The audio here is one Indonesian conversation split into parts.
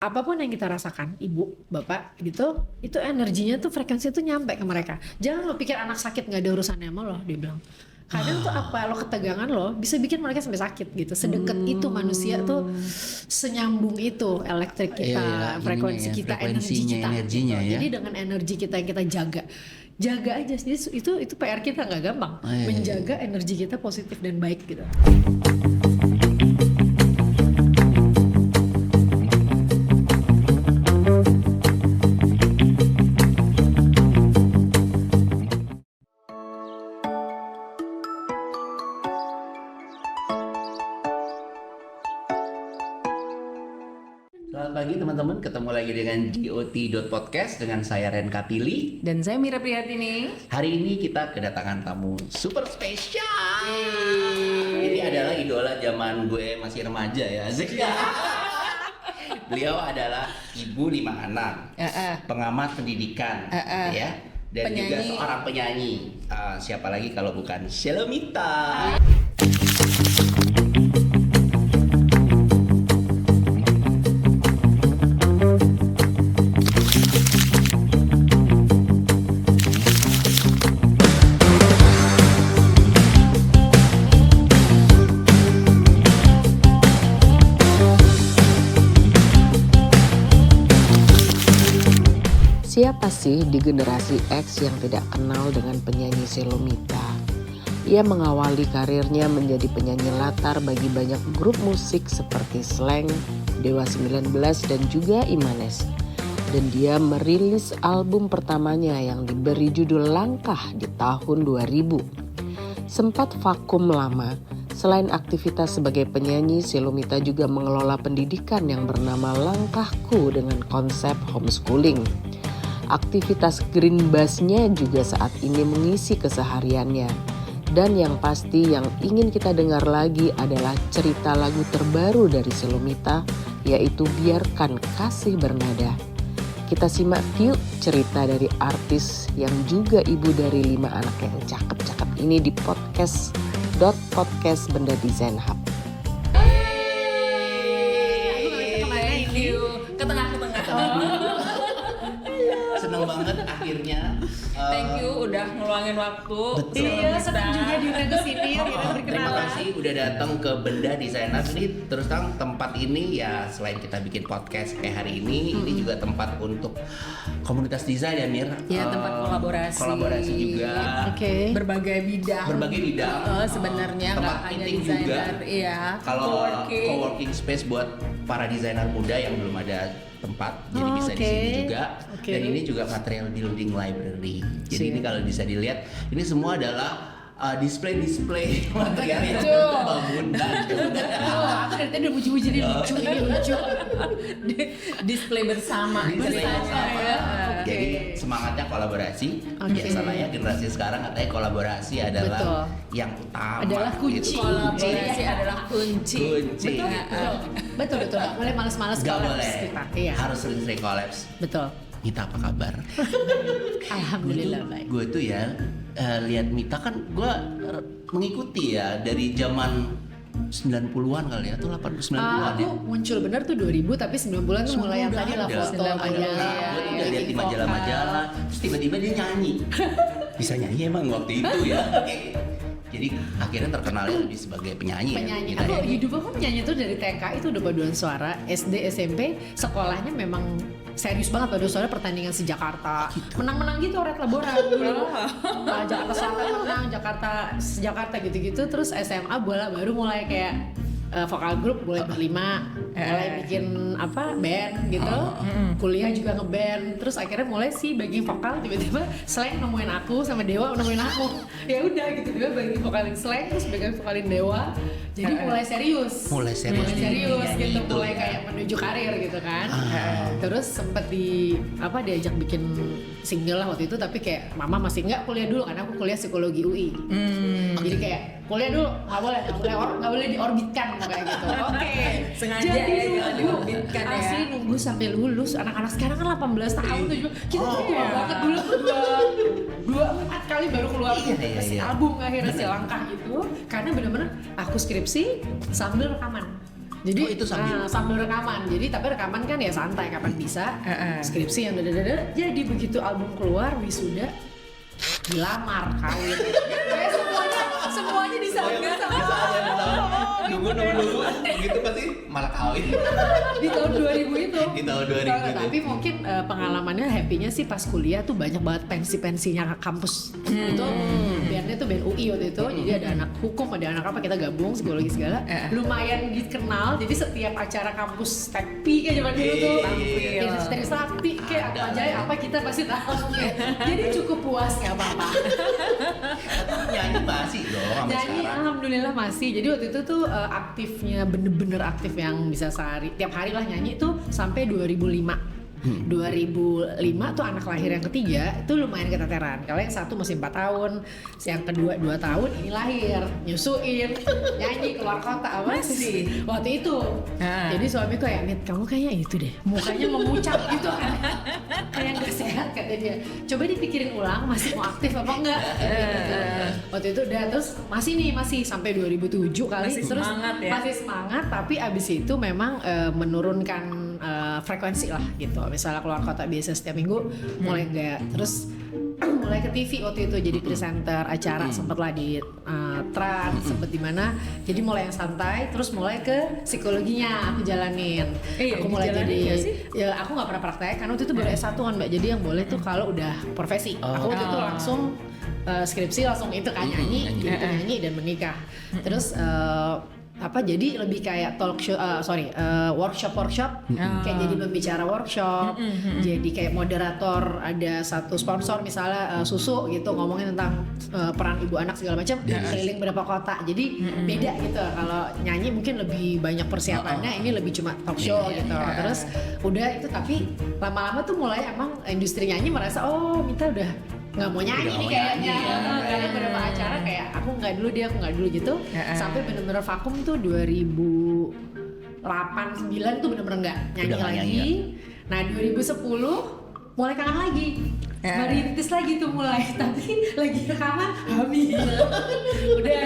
apapun yang kita rasakan, ibu, bapak gitu, itu energinya tuh frekuensi tuh nyampe ke mereka. Jangan lo pikir anak sakit nggak ada urusannya sama lo, dia bilang. Kadang tuh apa lo ketegangan lo bisa bikin mereka sampai sakit gitu. Sedekat itu manusia tuh, senyambung itu elektrik kita, frekuensi kita, energi kita. Energinya gitu. ya. Jadi dengan energi kita yang kita jaga aja. Jadi itu PR kita nggak gampang, menjaga energi kita positif dan baik gitu. Selamat pagi teman-teman, ketemu lagi dengan GOT.podcast dengan saya Ren Kapili. Dan saya Mira Prihatini. Hari ini kita kedatangan tamu super spesial. Ini adalah idola zaman gue masih remaja ya, Zik. Beliau adalah ibu 5 anak, pengamat pendidikan, ya, dan penyanyi. juga seorang penyanyi. Siapa lagi kalau bukan Shelomita. Siapa sih di generasi X yang tidak kenal dengan penyanyi Shelomita? Ia mengawali karirnya menjadi penyanyi latar bagi banyak grup musik seperti Slank, Dewa 19 dan juga Imanes. Dan dia merilis album pertamanya yang diberi judul Langkah di tahun 2000. Sempat vakum lama, selain aktivitas sebagai penyanyi, Shelomita juga mengelola pendidikan yang bernama Langkahku dengan konsep homeschooling. Aktivitas Green Bass-nya juga saat ini mengisi kesehariannya. Dan yang pasti yang ingin kita dengar lagi adalah cerita lagu terbaru dari Shelomita, yaitu Biarkan Kasih Bernada. Kita simak yuk cerita dari artis yang juga ibu dari 5 anak yang cakep-cakep ini di podcast Benda Design Hub. Thank you. Ke tengah. Senang banget akhirnya. Thank you udah ngeluangin waktu. Betul. Iya, senang juga diundang ke sini ya, kita Terima berkenalan. kasih udah datang ke Benda Design Hub. Ini terus terang tempat ini ya, selain kita bikin podcast kayak hari ini juga tempat untuk komunitas desain ya, Mir. Ya, tempat kolaborasi. Kolaborasi juga. Oke. Berbagai bidang. Sebenarnya Tempat nggak hanya meeting juga. desainer. Iya. Kalau Co-working. co-working space buat para desainer muda yang belum ada tempat, jadi bisa di sini juga. Dan ini juga material building library. Jadi ini kalau bisa dilihat, ini semua adalah display material yang bangunan. Aku dari tadi udah muji-muji nih, lucu. Display bersama. Display istilahnya bersama. ya. Jadi semangatnya kolaborasi. Biasanya ya generasi sekarang katanya kolaborasi adalah Betul. yang utama. Adalah kunci. gitu. Kolaborasi adalah kunci. Betul. Gak boleh males-males Gak collabs boleh. kita. Iya. Harus sering-sering collabs. Betul. Mita apa kabar? Alhamdulillah baik. Gue tuh ya lihat Mita kan gue mengikuti ya dari zaman 90-an kali ya, atau 90-an Aku ya. muncul bener tuh 2000, tapi 90-an tuh mulai yang Udah tadi lah ada. foto majalah. Gue tuh udah lihat di majalah-majalah, terus tiba-tiba dia nyanyi. Bisa nyanyi emang waktu itu ya. Jadi akhirnya terkenalnya lebih sebagai penyanyi. Penyanyi. Ya, Aku Mita ya. hidup aku penyanyi tuh dari TK itu udah paduan suara, SD, SMP, sekolahnya memang serius banget paduan suara, pertandingan se-Jakarta. Menang-menang gitu Red Laboran dulu. Jakarta Selatan menang, Jakarta gitu-gitu. Terus SMA bola baru mulai kayak vokal grup, mulai berlima, mulai bikin band gitu. Kuliah juga ngeband. Terus akhirnya mulai sih bagi vokal, tiba-tiba Slank nemuin aku sama Dewa nemuin aku. Ya udah gitu, tiba bagi vokalin Slank terus bagi vokalin Dewa. Jadi mulai serius. Mulai serius di gitu, nyanyi itu, mulai ya. kayak menuju karir gitu kan. Terus sempet diajak bikin single lah waktu itu, tapi kayak mama masih enggak kuliah dulu karena aku kuliah psikologi UI. Jadi kayak kuliah dulu nggak boleh diorbitkan kayak gitu. Oke. Sengaja Jadi ya, jangan diorbitkan ya. asli nunggu sampai lulus. Anak-anak sekarang kan 18 tahun tuh juga. Kita tuh tua banget dulu tuh 2-4 kali baru keluar Iya. album akhirnya si Langkah itu, karena bener-bener aku skripsi sambil rekaman. Jadi Oh, itu sambil rekaman. Jadi tapi rekaman kan ya santai kapan bisa. Skripsi yang dadadada. Jadi begitu album keluar, wisuda, dilamar, kawin. Kayak semuanya disanggah sama nunggu gitu pasti malah kawin di tahun 2000 itu. di tahun 2000 itu. Tapi mungkin pengalamannya happy-nya sih pas kuliah tuh banyak banget pensi-pensinya kampus. Itu bandnya tuh band UI waktu itu. Jadi ada anak hukum, ada anak apa, kita gabung psikologi segala. Lumayan dikenal. Jadi setiap acara kampus tekpi kayak zaman dulu tuh, Teri Sakti kayak apa aja apa kita pasti tahu. Jadi cukup puas, nggak apa-apa. Nyanyi masih dong sampai Nyanyi sekarang. alhamdulillah masih. Jadi waktu itu tuh aktifnya bener-bener aktif yang bisa sehari tiap hari lah nyanyi tuh sampai 2005. 2005 tuh anak lahir yang ketiga itu lumayan keteteran. Kalau yang satu masih 4 tahun, yang kedua 2 tahun ini lahir, nyusuin, nyanyi keluar kota apa Masih? waktu itu. Jadi suamiku kayak, "Mit, kamu kayaknya itu deh, mukanya memucat gitu kan, kayak nggak sehat," kata dia. Coba dipikirin ulang, masih mau aktif apa enggak? Waktu itu udah terus masih sampai 2007 kali Masih terus semangat ya? masih semangat, tapi abis itu memang menurunkan frekuensi lah gitu. Misalnya keluar kota biasa setiap minggu mulai enggak, terus mulai ke TV waktu itu jadi presenter acara, sempet lah di Trans, sempet di mana, jadi mulai yang santai, terus mulai ke psikologinya aku jalanin. Aku mulai dijalanin jadi nggak sih? ya aku nggak pernah praktek karena waktu itu baru S1 kan Mbak, jadi yang boleh tuh kalau udah profesi. Aku waktu itu langsung skripsi langsung itu kan nyanyi, jadi penyanyi dan menikah. Terus jadi lebih kayak talk show, workshop kayak jadi pembicara workshop, jadi kayak moderator, ada satu sponsor misalnya susu gitu ngomongin tentang peran ibu anak segala macam, keliling beberapa kota, jadi beda gitu. Kalau nyanyi mungkin lebih banyak persiapannya, ini lebih cuma talk show gitu. Terus udah itu, tapi lama-lama tuh mulai emang industri nyanyi merasa Mita udah nggak mau nyanyi nih kayaknya, karena beberapa acara kayak aku nggak dulu gitu, sampai bener-bener vakum tuh 2008-2009 tuh bener-bener nggak nyanyi Udah nggak lagi. nyanyi, Nah 2010 mulai kangen lagi, merintis lagi tuh mulai, tapi lagi rekaman hamil. Udah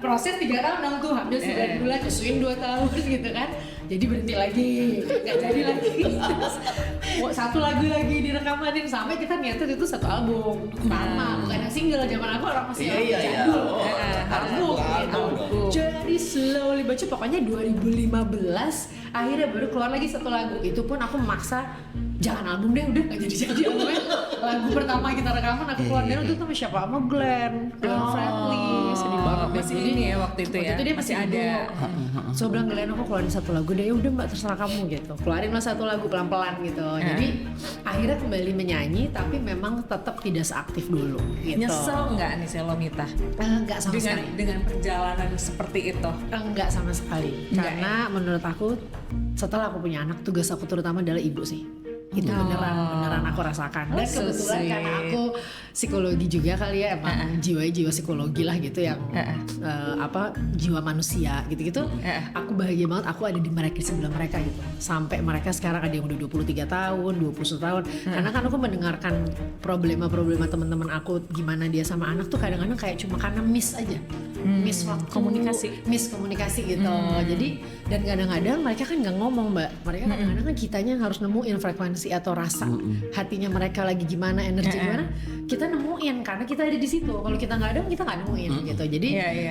proses 3 tahun dong tuh, hamil 9 bulan, nyusuin 2 tahun gitu kan. Jadi berhenti lagi, nggak jadi lagi. Terus, satu lagu lagi direkamin, sampai kita niatnya itu satu album pertama, bukan yang single. Zaman aku orang masih jadul, album gitu. Jadi slowly baca, pokoknya 2015 akhirnya baru keluar lagi satu lagu. Itu pun aku memaksa, jangan album deh, udah nggak jadi albumnya. Lagu pertama kita rekaman aku keluar dari itu sama siapa, sama Glenn Fredly, sedih banget. Masih ini ya waktu itu ya? Waktu itu dia masih ada. So bilang, Glenn aku keluarin satu lagu deh, ya udah Mbak terserah kamu gitu. Keluarin lah satu lagu pelan-pelan gitu. Jadi akhirnya kembali menyanyi, tapi memang tetap tidak seaktif dulu. Gitu. Nyesel nggak nih Selomita? Enggak sama sekali. Dengan perjalanan seperti itu? Enggak sama sekali. Karena menurut aku setelah aku punya anak, tugas aku terutama adalah ibu sih. Itu beneran aku rasakan. Dan kebetulan karena aku psikologi juga kali ya, emang jiwa psikologi lah gitu yang jiwa manusia gitu-gitu. Aku bahagia banget aku ada di mereka, di sebelah mereka gitu. Sampai mereka sekarang ada yang udah 23 tahun, 21 tahun. Karena kan aku mendengarkan problema teman-teman aku, gimana dia sama anak tuh kadang-kadang kayak cuma karena miss aja. Miss waktu, miskomunikasi gitu. Jadi dan kadang-kadang mereka kan nggak ngomong Mbak. Mereka kadang-kadang kan kitanya yang harus nemuin frekuensi atau rasa hatinya mereka lagi gimana, energi gimana, kita nemuin karena kita ada di situ. Kalau kita nggak ada, kita nggak nemuin gitu. Jadi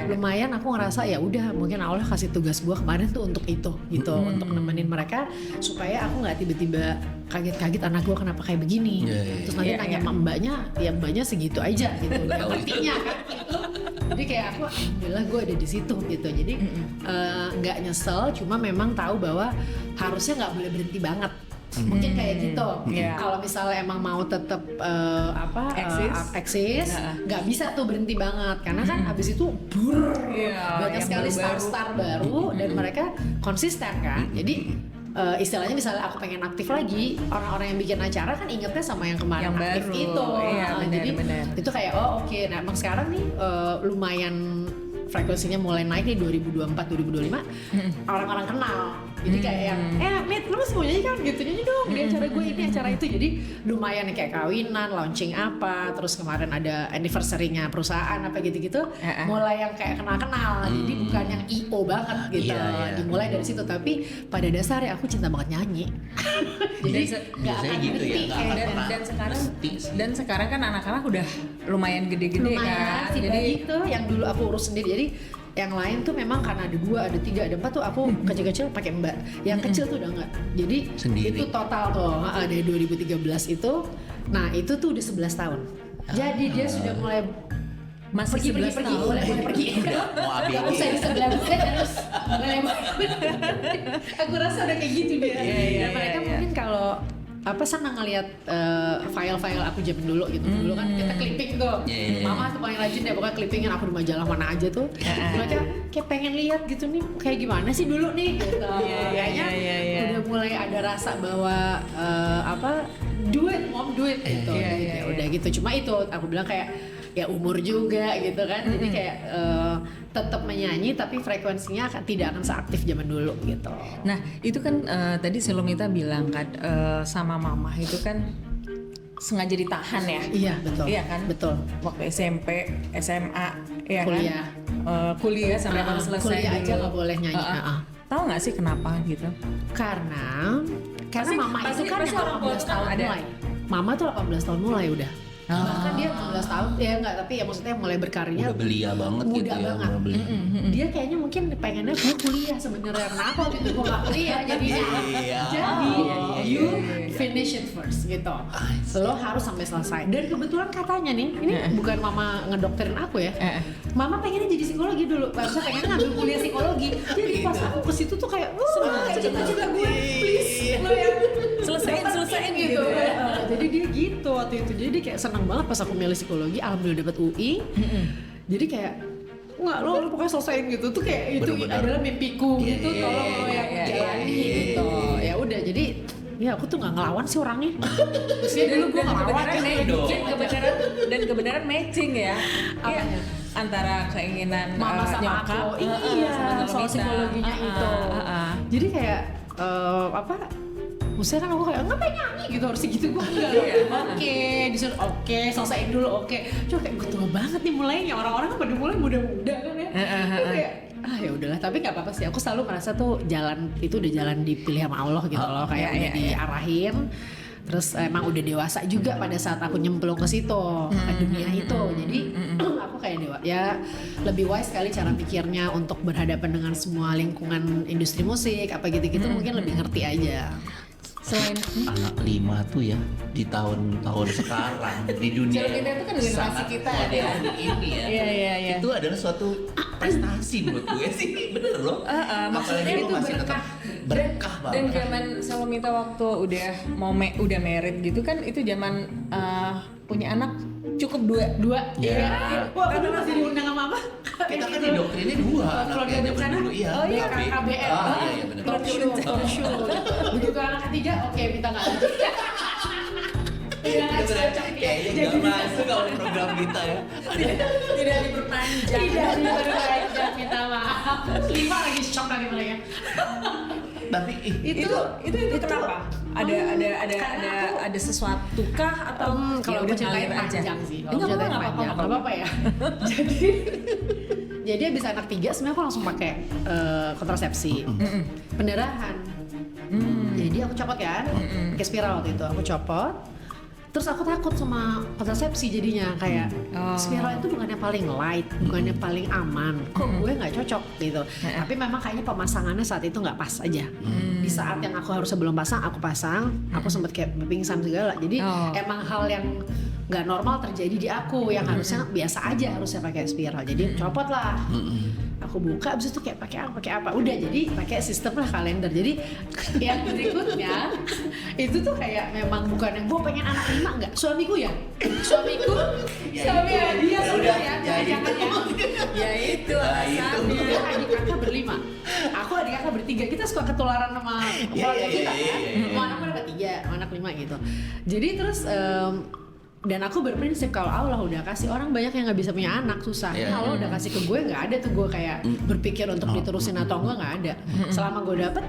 lumayan aku ngerasa ya udah, mungkin Allah kasih tugas gua kemarin tuh untuk itu gitu, untuk nemenin mereka supaya aku nggak tiba-tiba kaget-kaget anak gua kenapa kayak begini. Terus nanti tanya sama mbaknya, ya mbaknya segitu aja gitu. Artinya kan gitu. Jadi kayak aku alhamdulillah gue ada di situ gitu. Jadi nggak nyesel, cuma memang tahu bahwa harusnya nggak boleh berhenti banget. Mungkin kayak gitu. Kalau misalnya emang mau tetap eksis, nggak bisa tuh berhenti banget karena kan habis itu banyak sekali star baru dan mereka konsisten kan. Jadi istilahnya misalnya aku pengen aktif lagi, orang-orang yang bikin acara kan ingetnya sama yang kemarin yang aktif baru. itu. Jadi benar. itu kayak oke. Nah emang sekarang nih lumayan frekuensinya mulai naik nih 2024-2025, orang-orang kenal. Jadi kayak yang, Mit, lu masih mau nyanyi kan? Gitu, nyanyi dong di acara gue ini, acara itu. Jadi lumayan kayak kawinan, launching apa, terus kemarin ada anniversary-nya perusahaan apa gitu-gitu. Mulai yang kayak kenal-kenal, jadi bukan yang I.O. banget gitu. Iya. Dimulai dari situ, tapi pada dasarnya aku cinta banget nyanyi. Jadi nggak biasanya akan gitu ya, berhenti nggak kayak akan gitu. pernah. Dan sekarang kan anak-anak udah lumayan gede-gede Lumayan kan. sih Jadi itu yang dulu aku urus sendiri. Jadi yang lain tuh memang karena ada 2, ada 3, ada 4 tuh aku kecil-kecil pakai mbak. Yang kecil tuh udah enggak. Jadi Sendiri. itu total tuh dari 2013 itu. Nah itu tuh udah 11 tahun. Jadi dia sudah mulai masih pergi 11 tahun. boleh pergi. Mau ABG. Gak usah di sebelah gue terus boleh. Aku rasa udah kayak gitu dia. Iya, Dan mereka iya. mungkin kalau apa senang ngeliat file-file aku zaman dulu gitu. Dulu kan kita clipping tuh. Iya. Mama tuh paling rajin deh, pokoknya clippingin aku di majalah mana aja tuh. Mereka kayak pengen lihat gitu nih kayak gimana sih dulu nih gitu. Kayaknya udah mulai ada rasa bahwa do it mom, do it gitu. Iya. Udah gitu. Cuma itu aku bilang kayak ya umur juga gitu kan. Jadi kayak tetap menyanyi tapi frekuensinya tidak akan seaktif zaman dulu gitu. Nah itu kan tadi Selomita bilang kan sama mama itu kan sengaja ditahan ya. Iya betul. Iya kan? Betul. Waktu SMP, SMA, ya Kuliah. kan? Kuliah sampai harus selesai kuliah aja dulu. nggak boleh nyanyi. Tahu nggak sih kenapa gitu? Karena Pasti- mama itu pasti- kan pasti yang orang tua 18 tuh kan tahun ada. mulai. Mama tuh 18 tahun mulai udah. Bahkan dia 16 tahun ya enggak, tapi ya maksudnya mulai berkarirnya Udah belia banget muda gitu ya. banget. Udah belia. Dia kayaknya mungkin pengennya gue kuliah sebenarnya. Kenapa waktu itu gue gak kuliah jadinya? Iya. Jadi Iya, you iya. finish it first gitu. Lo harus sampai selesai. Dan kebetulan katanya nih, ini bukan mama ngedokterin aku ya. Mama pengennya jadi psikologi dulu. Harusnya pengen ngambil kuliah psikologi. Jadi pas aku ke situ tuh kayak, wah cita-cita gue, please lo yang Selesaiin gitu. Jadi dia gitu waktu itu. Jadi dia kayak seneng banget pas aku milih psikologi. Alhamdulillah dapat UI. Jadi kayak nggak lo pokoknya selesaiin gitu tuh kayak itu Bener-bener. adalah mimpiku Iya, gitu. Tolong lo yang iya, jalani iya, gitu. Ya udah jadi ya aku tuh nggak ngelawan sih orangnya. Terusnya dulu gue ngelawan kebenaran dong. dan kebenaran matching ya. Iya, Apanya? antara keinginan Mama sama nyokap, aku. Iya, sama soal Selomita. psikologinya itu. Jadi kayak maksudnya kan aku kayak ngapain nyanyi gitu harusnya gitu gue enggak oke disuruh oke selesaiin dulu oke cuma kayak gue tua banget nih mulainya orang-orang kan pada mulai muda-muda kan ya. Terus kayak ya udahlah tapi nggak apa-apa sih aku selalu merasa tuh jalan itu udah jalan dipilih sama Allah gitu loh kayak udah diarahin. Terus emang udah dewasa juga pada saat aku nyemplung ke situ ke dunia itu. Jadi aku kayak ya lebih wise sekali cara pikirnya untuk berhadapan dengan semua lingkungan industri musik apa gitu-gitu mungkin lebih ngerti aja. Selain Anak 5 tuh ya di tahun-tahun sekarang di dunia Selomita itu kan generasi sangat kita ya. modern ini ya. Iya. Itu adalah suatu prestasi menurut gue sih, bener loh. Maksudnya Apalagi itu lu masih tetap berkah Dan banget. zaman Selomita waktu udah married gitu kan itu zaman punya anak cukup dua. Ya. Wah, aku dulu masih diundang sama apa? Kita kan didoktrinnya 2 anaknya zaman dulu iya. Oh iya, BKB. KBR. Iya bener. Talk show. Begitu anak ketiga, oke minta nggak lanjut. Tidak Kayaknya nggak masuk kalau program kita ya. Tidak diperpanjang. Tidak diperpanjang, minta maaf. 5 lagi shock lagi mereka. Tapi Itu kenapa? Ada sesuatu kah atau Kalau ya aku udah ceritain ngalir aja? panjang sih. Kalau Enggak ceritain apa-apa, panjang, nggak apa-apa ya. Jadi abis anak 3 sebenarnya aku langsung pakai kontrasepsi, pendarahan. Jadi aku copot kan, pakai spiral waktu itu. Aku copot. Terus aku takut sama kontrasepsi jadinya kayak spiral itu bukannya paling light, bukannya paling aman. Kok gue nggak cocok gitu. Tapi memang kayaknya pemasangannya saat itu nggak pas aja. Di saat yang aku harus sebelum pasang, aku pasang, aku sempet kayak pingsan segala. Jadi emang hal yang nggak normal terjadi di aku yang harusnya biasa aja harusnya pakai spiral. Jadi copot lah. Aku buka abis itu kayak pakai apa udah jadi pakai sistem lah kalender. Jadi yang berikutnya itu tuh kayak memang bukan yang gue pengen anak 5 enggak suamiku ya suamiku suami dia udah, ya ya jangan ya Ya itu alasannya dia adik kakak berlima aku adik kakak bertiga kita suka ketularan sama keluarga kita kan mau anak berapa 3 mau anak 5 gitu jadi terus dan aku berprinsip kalau Allah udah kasih orang banyak yang nggak bisa punya anak susah. Kalau udah kasih ke gue nggak ada tuh gue kayak berpikir untuk diterusin atau enggak nggak ada. Selama gue dapet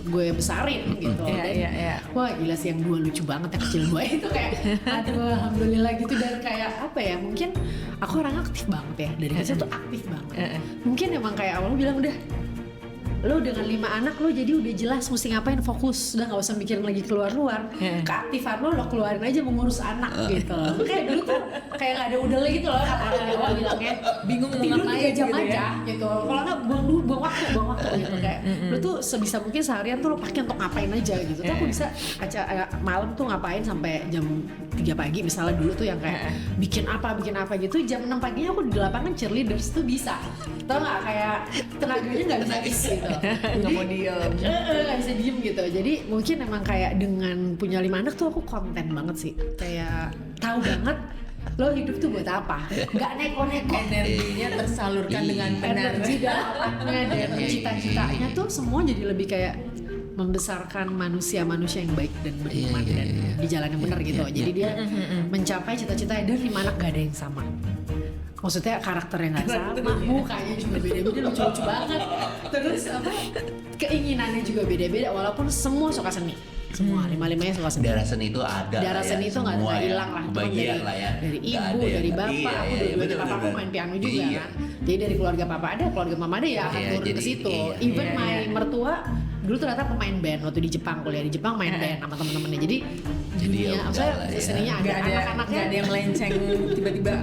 gue besarin gitu. Dan, wah gila sih yang 2 lucu banget yang kecil gue itu kayak aduh alhamdulillah gitu. Dan kayak apa ya, mungkin aku orang aktif banget ya, dari kecil tuh aktif banget. Mungkin emang kayak awalnya bilang udah lo dengan 5 anak lo jadi udah jelas mesti ngapain, fokus, udah nggak usah mikirin lagi keluar-luar. Keaktifan lo keluarin aja mengurus anak gitu. Kayak dulu tuh kayak nggak ada udahnya gitu loh, orang awal bilangnya Bingung mau tidur 3 ngapain jam gitu aja ya. gitu. Kalau nggak buang waktu gitu kayak lo tuh sebisa mungkin seharian tuh lo pakai untuk ngapain aja gitu. Tuh aku bisa malam tuh ngapain sampai jam 3 pagi misalnya. Dulu tuh yang kayak bikin apa gitu, jam 6 paginya aku di lapangan cheerleaders tuh bisa. Tau nggak, kayak tenaganya nggak bisa habis gitu. Nggak mau diem. Nggak bisa diem gitu. Jadi mungkin emang kayak dengan punya 5 anak tuh aku konten banget sih. Kayak tahu banget lo hidup tuh buat apa. Nggak neko-neko. Energinya tersalurkan dengan benar. Energi dan otaknya dan cita-citanya tuh semua jadi lebih kayak membesarkan manusia-manusia yang baik dan beriman dan di jalan yang benar gitu. Jadi dia mencapai cita-citanya. Dan 5 anak gak ada yang sama. Maksudnya karakternya nggak sama, mukanya juga beda-beda, lucu-lucu banget. Terus apa? Keinginannya juga beda-beda, walaupun semua suka seni. Semua 5-5-nya suka seni. Darah seni itu ada. Darah seni itu nggak hilang lah. Bagian lah ya. Dari ibu, dari bapak, aku dulu papa aku main piano juga kan. Jadi dari keluarga papa ada, keluarga mama ada, ya akan turun ke situ. Even my mertua dulu ternyata pemain band waktu di Jepang, kuliah di Jepang main band sama temen-temennya. Jadi dunia, maksudnya seninya ada, anak-anaknya nggak ada yang melenceng tiba-tiba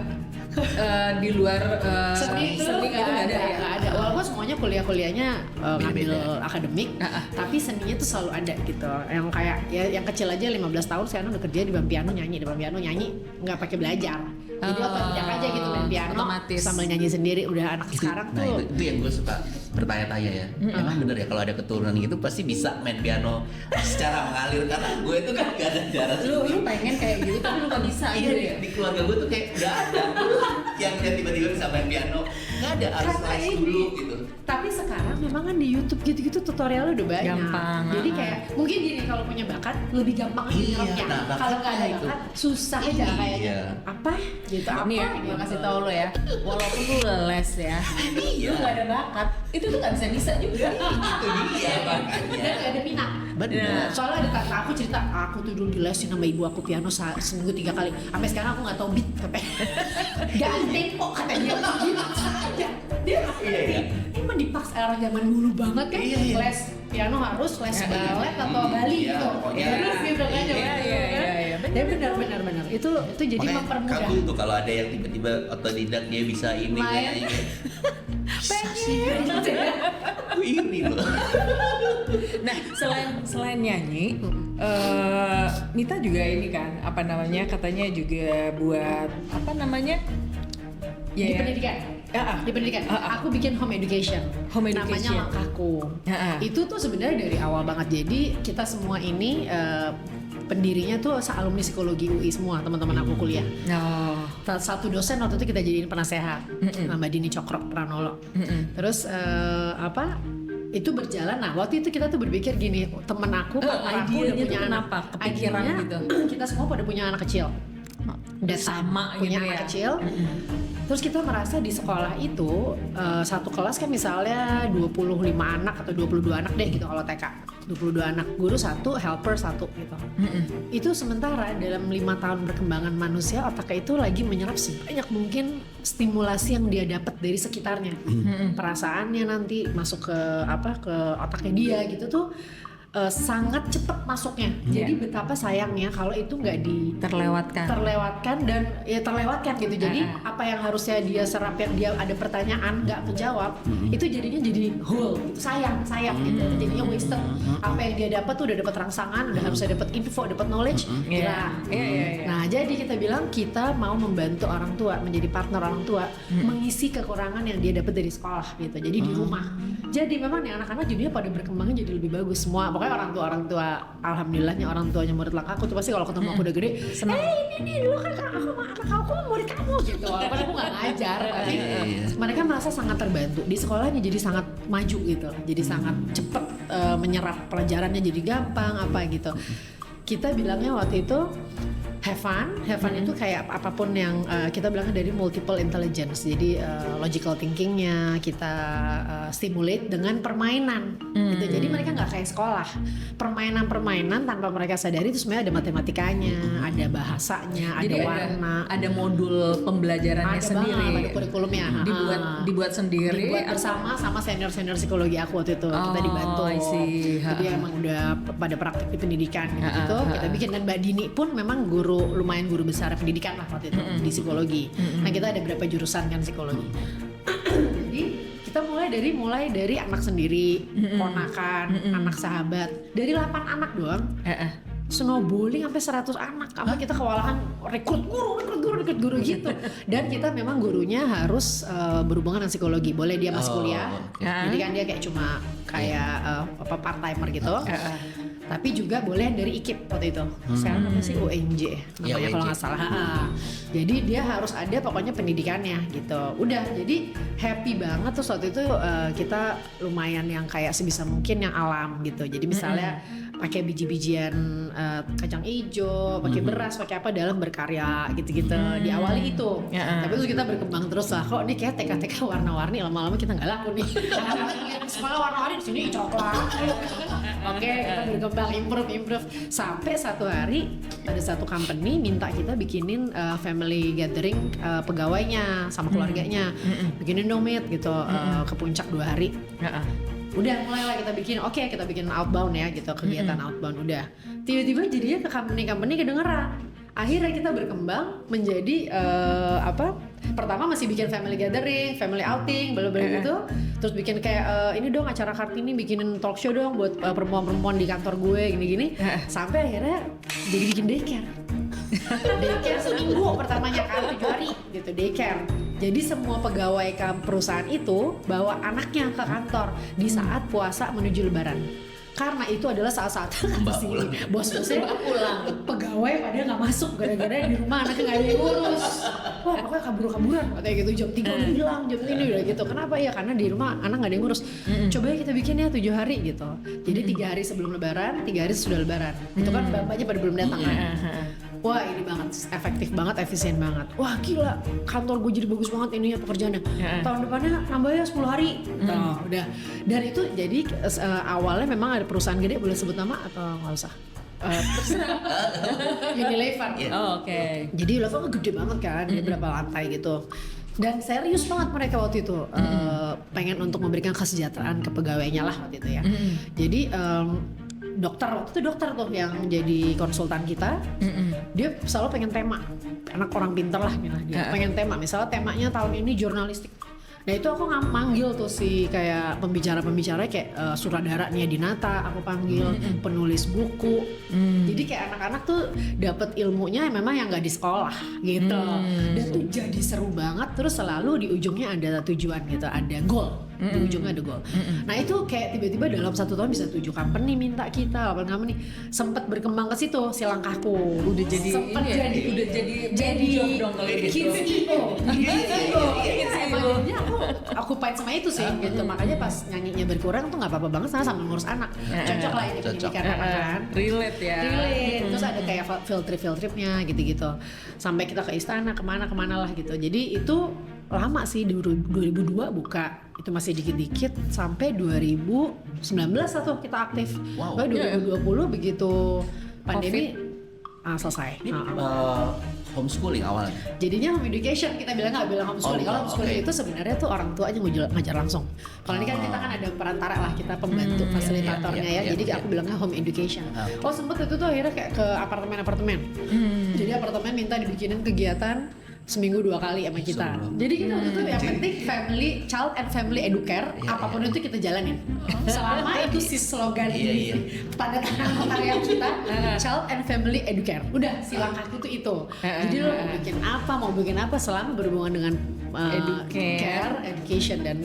di luar seni gitu nggak ada ya. Nggak ada. Walaupun semuanya kuliahnya ngambil akademik, tapi seninya tuh selalu ada gitu. Yang kayak ya yang kecil aja 15 tahun sekarang udah kerja di bawah piano nyanyi, nggak pakai belajar. Jadi otodidak aja gitu main piano otomatis. sambil nyanyi sendiri. Udah anak sekarang Nah tuh. itu yang gue suka bertanya-tanya ya. Emang bener ya kalau ada keturunan gitu pasti bisa main piano secara mengalir, karena gue tuh kan gak ada darah Lu pengen kayak gitu tapi lu nggak bisa gitu ya. Di keluarga gue tuh kayak gak ada yang tiba-tiba bisa main piano. Gak ada, harus Karena les ini. dulu gitu. Tapi sekarang memang kan di YouTube gitu-gitu tutorialnya udah banyak. Gampang, Jadi kayak mungkin gini, kalau punya bakat lebih gampang aja Iya, nyerapnya. nah, bakat Kalau nggak ada itu. bakat susah aja Iya. kayaknya. Apa? Gitu apa? Nih ya, gitu. gue kasih tau lo ya, walaupun lu les ya, lu nggak ada bakat, itu tuh nggak bisa juga. Itu dia Dan makanya. nggak ada minat. Bener. Soalnya ada tante aku cerita, aku tuh dulu dilesin sama ibu aku piano seminggu 3 kali. Sampai sekarang aku nggak tahu beat katanya. Gak ada tempo katanya. Dipaksa aja. Dia Iya. ini mah dipaksa, orang zaman dulu banget kan. Iya. Les piano harus les balet atau Bali Iya, gitu. pokoknya. Terus gitu kan. Iya. Ya benar. Itu jadi Makanya mempermudah. kagum tuh kalau ada yang tiba-tiba otodidak dia bisa ini Main. kayak Pengen gitu ya. Gue iri loh. Nah, selain nyanyi, Mita juga ini kan, apa namanya, katanya juga buat apa namanya? Di pendidikan. Di pendidikan. Aku bikin home education. Home education. Namanya Langkahku. Itu tuh sebenarnya dari awal banget. Jadi kita semua ini pendirinya tuh alumni psikologi UI semua, teman-teman aku kuliah. Oh. Satu dosen waktu itu kita jadiin penasehat, Mbak Dini Cokro Pranolo. Terus itu berjalan. Nah waktu itu kita tuh berpikir gini, temen aku, partner aku udah idenya punya tuh anak. kenapa? Kepikiran Idenya, gitu? Kita semua pada punya anak kecil. Udah Sama punya gitu anak ya? kecil. Terus kita merasa di sekolah itu satu kelas kan misalnya 25 anak atau 22 anak deh gitu kalau TK. 22 anak, guru 1, helper 1 gitu. Itu sementara dalam 5 tahun perkembangan manusia, otaknya itu lagi menyerap sebanyak mungkin stimulasi yang dia dapat dari sekitarnya. Perasaannya nanti masuk ke otaknya dia gitu tuh sangat cepat masuknya. Jadi betapa sayangnya kalau itu nggak terlewatkan dan ya terlewatkan gitu. Jadi apa yang harusnya dia serap, yang dia ada pertanyaan nggak kejawab, itu jadinya jadi hole gitu. sayang gitu. Jadinya wasted. Apa yang dia dapat tuh udah dapat rangsangan, udah harusnya dapat info, dapat knowledge, hilang. Nah jadi kita bilang kita mau membantu orang tua, menjadi partner orang tua, mengisi kekurangan yang dia dapat dari sekolah gitu. Jadi di rumah. Jadi memang nih anak-anak jadinya pada berkembangnya jadi lebih bagus semua. Pokoknya orang tua alhamdulillahnya orang tuanya murid Langkahku tuh pasti kalau ketemu aku udah gede, ini dulu kan aku murid kamu gitu. Walaupun aku nggak ngajar, tapi mereka merasa sangat terbantu di sekolahnya, jadi sangat maju gitu. Jadi sangat cepet menyerap pelajarannya, jadi gampang apa gitu. Kita bilangnya waktu itu have fun itu kayak apapun yang kita bilangnya dari multiple intelligence. Jadi logical thinkingnya kita stimulate dengan permainan gitu. Jadi mereka nggak kayak sekolah, permainan tanpa mereka sadari itu sebenarnya ada matematikanya, ada bahasanya, Jadi ada warna, ada modul pembelajarannya ada sendiri. banget, ada kurikulumnya. Dibuat sendiri. Dibuat bersama sama senior psikologi aku waktu itu. Kita dibantu. I see. Jadi emang udah pada praktik di pendidikan gitu. Kita bikin, dan Mbak Dini pun memang lumayan guru besar pendidikan lah waktu itu di psikologi. Nah kita ada berapa jurusan kan psikologi. Jadi kita mulai dari anak sendiri, ponakan, anak sahabat, dari 8 anak doang. Snowballing sampai 100 anak. Sampai kita kewalahan rekrut guru gitu. Dan kita memang gurunya harus berhubungan dengan psikologi. Boleh dia masuk kuliah. Jadi kan dia kayak part timer gitu. Tapi juga boleh dari IKIP waktu itu. Sekarang namanya sih UNJ namanya kalau nggak salah. Jadi dia harus ada pokoknya pendidikannya gitu. Udah, jadi happy banget tuh waktu itu kita lumayan yang kayak sebisa mungkin yang alam gitu. Jadi misalnya pakai biji-bijian kacang hijau, pakai beras, pakai apa dalam berkarya gitu-gitu. Diawali itu. Tapi terus kita berkembang terus lah. Kok ini kayak TK-TK warna-warni, lama-lama kita nggak laku nih. Sekolah warna-warni di sini coklat. Oke, kita berkembang, improve sampai satu hari ada satu company minta kita bikinin family gathering pegawainya sama keluarganya. Bikinin dong Mit gitu ke puncak 2 hari. Udah mulailah kita bikin outbound ya gitu, kegiatan outbound udah. Tiba-tiba jadinya ke company kedengeran. Akhirnya kita berkembang menjadi pertama masih bikin family gathering, family outing, belum gitu. Terus bikin kayak ini dong acara Kartini bikinin talk show dong buat perempuan-perempuan di kantor gue gini-gini. Sampai akhirnya jadi bikin daycare. Daycare seminggu pertamanya kan 7 hari gitu daycare. Jadi semua pegawai perusahaan itu bawa anaknya ke kantor di saat puasa menuju Lebaran. Karena itu adalah saat-saat si bos-bosnya pulang, pegawai pada nggak masuk gara-gara di rumah anaknya nggak ada yang ngurus. Wah pokoknya kabur-kaburan katanya gitu, jam 3 udah hilang, jam ini udah gitu. Kenapa ya? Karena di rumah anak nggak ada yang ngurus. Coba ya kita bikin ya 7 hari gitu. Jadi 3 hari sebelum Lebaran, 3 hari sesudah Lebaran. Itu kan bapaknya pada belum datang kan. Wah ini banget, efektif banget, efisien banget. Wah gila, kantor gue jadi bagus banget ininya pekerjaannya. Tahun depannya nambah ya 10 hari. Udah. Dan itu jadi awalnya memang ada perusahaan gede, boleh sebut nama atau nggak usah? Terserah. Unilever. Oke. Jadi Unilever gede banget kan, dia berapa lantai gitu. Dan serius banget mereka waktu itu pengen untuk memberikan kesejahteraan ke pegawainya lah waktu itu ya. Jadi dokter tuh yang jadi konsultan kita, dia selalu pengen tema, anak orang pinter lah dia pengen tema, misalnya temanya tahun ini jurnalistik. Nah itu aku manggil tuh si kayak pembicara kayak sutradara Nia Dinata aku panggil, penulis buku. Jadi kayak anak-anak tuh dapat ilmunya memang yang nggak di sekolah gitu. Dan tuh jadi seru banget. Terus selalu di ujungnya ada tujuan gitu, ada goal. Di ujungnya ada goal. Nah itu kayak tiba-tiba dalam 1 tahun bisa 7 company minta kita, 8 company. Sempet berkembang ke situ si langkahku. Udah jadi jadi job dong kalau gitu. Jadinya aku occupied sama itu sih gitu. Makanya pas nyanyinya berkurang tuh nggak apa-apa banget sama ngurus anak. Cocok lah ini pendidikan anak kan. Relate ya. Relate. Terus ada kayak field tripnya gitu-gitu. Sampai kita ke istana kemana lah gitu. Jadi itu lama sih, 2002 buka, itu masih dikit-dikit sampai 2019 tuh kita aktif. Wow. 2020 begitu pandemi selesai. Ini homeschooling awalnya. Jadinya home education, kita nggak bilang homeschooling. Kalau homeschooling itu sebenarnya tuh orang tua aja ngajar langsung. Kalau ini kan kita kan ada perantara lah, kita pembantu fasilitatornya ya. Jadi aku bilangnya home education. Oh sempet itu tuh akhirnya kayak ke apartemen. Jadi apartemen minta dibikinin kegiatan seminggu 2 kali sama kita. Jadi kita waktu itu yang penting child and family educare, apapun itu kita jalanin. Selama itu si slogan ini pada tangan notariat kita, child and family educare. Udah si langkahku itu. Jadi lo mau bikin apa selama berhubungan dengan care, education dan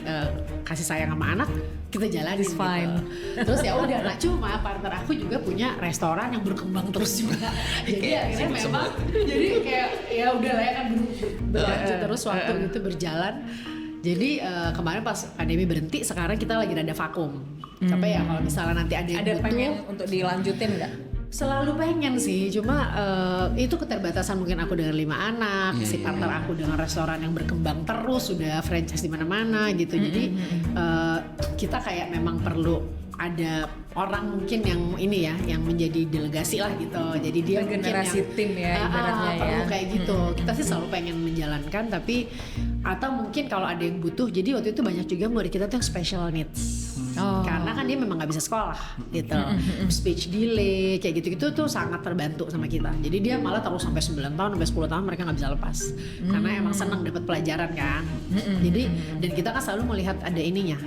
kasih sayang sama anak, kita jalanin gitu. Terus ya udah, nah cuma partner aku juga punya restoran yang berkembang terus juga. Jadi akhirnya memang jadi kayak ya udah lah ya kan berlanjut terus waktu itu berjalan. Jadi kemarin pas pandemi berhenti, sekarang kita lagi ada vakum. Sampai ya kalau misalnya nanti ada yang butuh, pengen untuk dilanjutin nggak? Selalu pengen sih, cuma itu keterbatasan mungkin aku dengan 5 anak, si partner aku dengan restoran yang berkembang terus, sudah franchise di mana-mana gitu. Jadi kita kayak memang perlu ada orang mungkin yang ini ya, yang menjadi delegasi lah gitu. Jadi dia generasi mungkin tim ya ibaratnya ya. perlu kayak gitu. Kita sih selalu pengen menjalankan, tapi atau mungkin kalau ada yang butuh. Jadi waktu itu banyak juga murid kita tuh yang special needs. Karena kan dia memang nggak bisa sekolah gitu, speech delay kayak gitu-gitu tuh sangat terbantu sama kita. Jadi dia malah terus sampai 9 tahun, sampai 10 tahun mereka nggak bisa lepas karena emang senang dapat pelajaran kan. Jadi dan kita kan selalu melihat ada ininya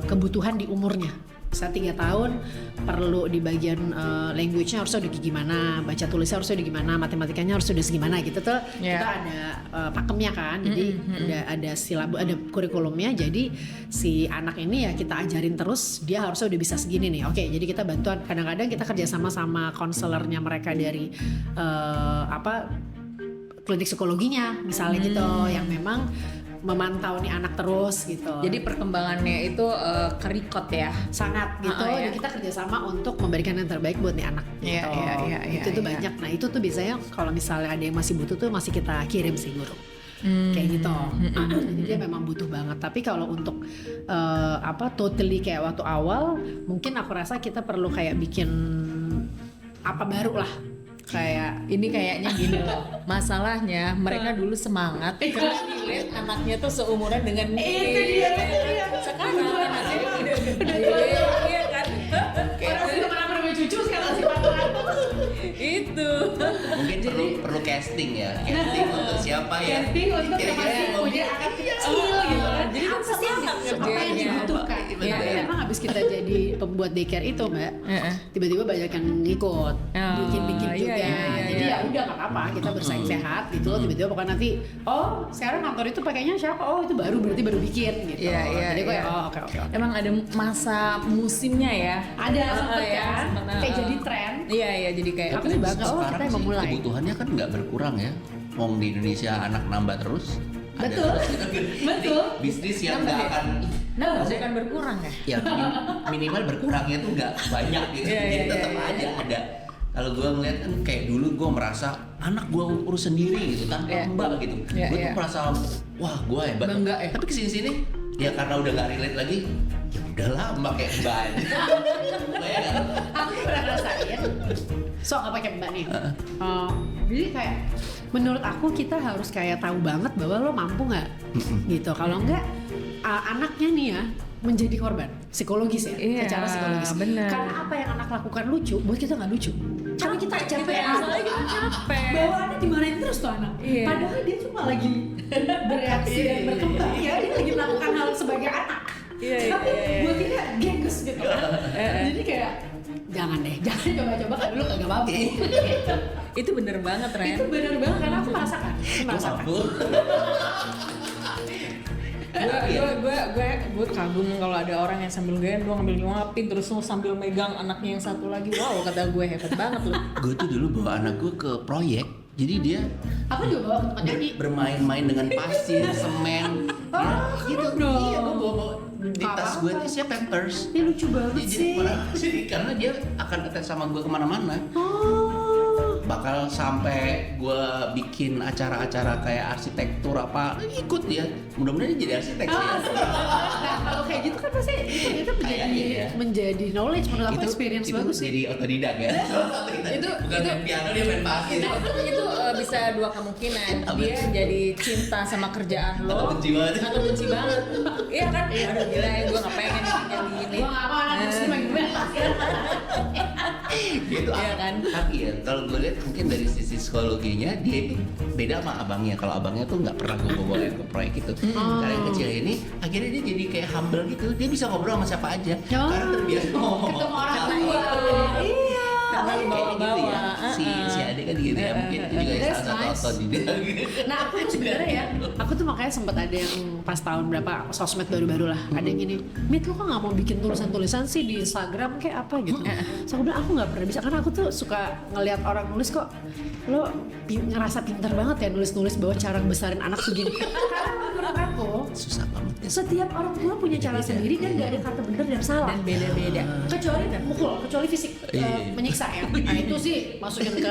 kebutuhan di umurnya. Saya 3 tahun perlu di bagian language-nya harusnya udah gimana, baca tulisnya harusnya udah gimana, matematikanya harusnya udah segimana gitu tuh. Kita ada pakemnya kan, jadi udah ada ada kurikulumnya. Jadi si anak ini ya kita ajarin terus, dia harusnya udah bisa segini nih. Oke, jadi kita bantuan. Kadang-kadang kita kerjasama sama konselornya mereka dari klinik psikologinya misalnya gitu, yang memang memantau nih anak terus gitu. Jadi perkembangannya itu kerikot ya, sangat gitu. Dan kita kerjasama untuk memberikan yang terbaik buat nih anak. Itu tuh banyak. Nah itu tuh biasanya kalau misalnya ada yang masih butuh tuh masih kita kirim sih guru. Kayak gitu. Jadi dia memang butuh banget. Tapi kalau untuk totally kayak waktu awal, mungkin aku rasa kita perlu kayak bikin apa baru lah. Kayak ini kayaknya gini loh, masalahnya mereka dulu semangat karena dilihat anaknya tuh seumuran dengan itu dia. Sekarang anaknya udah iya kan, orang sih pernah punya cucu sekarang sih partner. Itu Mungkin perlu casting ya, casting untuk siapa ya? Casting untuk yang masih punya anak kecil gitu kan. Jadi kan pasti apa yang dibutuhkan. Ya memang habis kita jadi pembuat daycare itu Mbak, tiba-tiba banyak yang ngikut, bikin juga. Jadi ya udah nggak apa-apa, kita bersaing sehat gitu. Tiba-tiba pokoknya nanti, sekarang kantor itu pakainya siapa? Itu berarti baru bikin gitu. Jadi gue oke. Emang ada masa musimnya ya? Ada sempet kan, kayak jadi tren. Iya jadi kayak Aku sih bangga, kita yang memulai. Kebutuhannya kan nggak berkurang ya. Mau di Indonesia anak nambah terus. Betul. Bisnis yang nggak akan bukan berkurang ya? Ya minimal berkurangnya tuh nggak banyak gitu. Jadi tetap aja ada. Kalau gue ngeliat kan kayak dulu gue merasa anak gue urus sendiri gitu tanpa mbak gitu. Gue tuh merasa wah gue hebat. Bangga ya. Tapi kesini-sini ya karena udah nggak relate lagi. Ya udahlah mbak kayak mbak aja. Aku pernah ngerasain. Nggak pakai mbak nih. Jadi kayak menurut aku kita harus kayak tahu banget bahwa lo mampu nggak gitu. Kalau nggak anaknya nih ya menjadi korban psikologis ya, secara psikologis. Bener. Karena apa yang anak lakukan lucu, buat kita nggak lucu. Karena kita capek, capek. Bawaannya dimarahin terus tuh anak. Padahal dia cuma lagi bereaksi dan berkembang ya, dia lagi melakukan hal sebagai anak. Tapi buat kita gengges gitu kan. Jadi kayak jangan coba-coba kan dulu kagak mampu. Itu bener banget Ren. Itu bener banget karena aku merasakan. Gue kagum kalau ada orang yang sambil gendong, sambil nyuapin, terus sambil megang anaknya yang satu lagi. Wow, kata gue hebat banget loh. Gue tuh dulu bawa anak gue ke proyek, jadi dia aku juga bawa ke tempat nyanyi. Bermain-main dengan pasir, semen, gitu dong. Iya, gue bawa di tas gue itu siapa Pampers. Ini lucu banget sih. Karena dia akan attach sama gue kemana-mana. Bakal sampai gue bikin acara-acara kayak arsitektur apa ikut dia. Mudah-mudahan dia jadi arsitek sih. Nah kalau kayak gitu kan pasti itu menjadi knowledge, menurut aku experience bagus sih. Jadi otodidak ya. Itu bukan main piano, dia main pasir. Itu bisa dua kemungkinan. Dia jadi cinta sama kerjaan lo atau benci banget. Iya kan? Aduh gila ya, gue gak pengen yang gini. Gue gak mau anak muslim yang main pasir. Itu kan. Tapi ya kalau gue lihat mungkin dari sisi psikologinya dia itu beda sama abangnya. Kalau abangnya tuh nggak pernah gue bawain ke proyek itu. Karena yang kecil ini akhirnya dia jadi kayak humble gitu. Dia bisa ngobrol sama siapa aja. Karena terbiasa ngomong. Ketemu orang tua. Iya. Karena bawa-bawa gitu ya. Si adik kan gitu ya. Mungkin itu juga salah satu otot di dia. Nah aku sebenarnya ya, aku tuh makanya sempat ada yang pas tahun berapa sosmed baru-baru lah, ada yang gini, Mit lo kok nggak mau bikin tulisan-tulisan sih di Instagram kayak apa gitu. So aku bilang aku nggak pernah bisa karena aku tuh suka ngelihat orang nulis kok lo ngerasa pintar banget ya nulis-nulis bahwa cara besarin anak begini. Karena menurut aku aku Susah banget ya. setiap orang tua punya cara sendiri dan nggak ada kata benar dan salah. Dan beda-beda. Kecuali mukul, kecuali fisik menyiksa ya. Nah itu sih masukin ke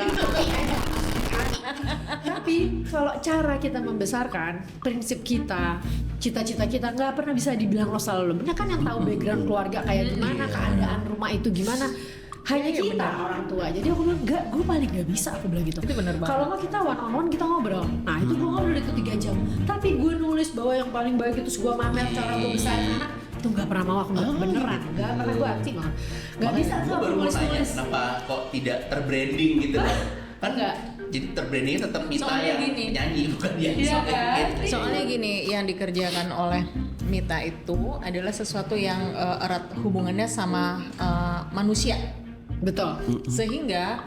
tapi kalau cara kita membesarkan, prinsip kita, cita-cita kita nggak pernah bisa dibilang lo selalu benar kan, yang tahu background keluarga kayak gimana, keadaan rumah itu gimana, hanya Iya, kita benar. orang tua. Jadi aku bilang enggak, gue paling nggak bisa, aku bilang gitu. Itu benar banget. Kalau nggak kita one on one kita ngobrol. Nah itu gue ngobrol itu 3 jam. Tapi gue nulis bahwa yang paling baik itu gue mamer cara gue besarin anak itu nggak pernah mau aku beneran, nggak pernah gue anti banget. Nggak bisa Gue aku baru mau tanya nulis. kenapa kok tidak terbranding gitu kan? Enggak. Jadi terbrandingnya tetap Mita Soalnya yang gini. penyanyi bukan dia. Iya kan? Soalnya gini, yang dikerjakan oleh Mita itu adalah sesuatu yang erat hubungannya sama manusia. Betul. Sehingga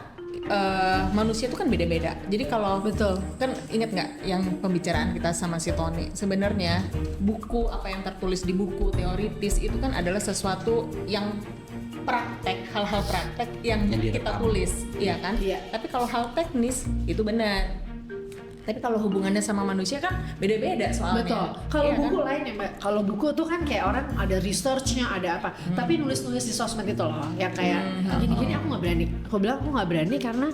manusia itu kan beda-beda. Jadi kalau Betul. kan ingat nggak yang pembicaraan kita sama si Tony, sebenarnya buku apa yang tertulis di buku teoritis itu kan adalah sesuatu yang praktek, hal-hal praktek yang Yang kita direkam. tulis, iya kan? Iya. Tapi kalau hal teknis itu benar. Tapi kalau hubungannya sama manusia kan beda-beda soalnya. Betul. Kalau Iya kan? buku lain ya Mbak. Kalau buku tuh kan kayak orang ada researchnya, ada apa. Tapi nulis-nulis di sosmed itu loh, yang kayak gini-gini aku nggak berani. Aku bilang aku nggak berani karena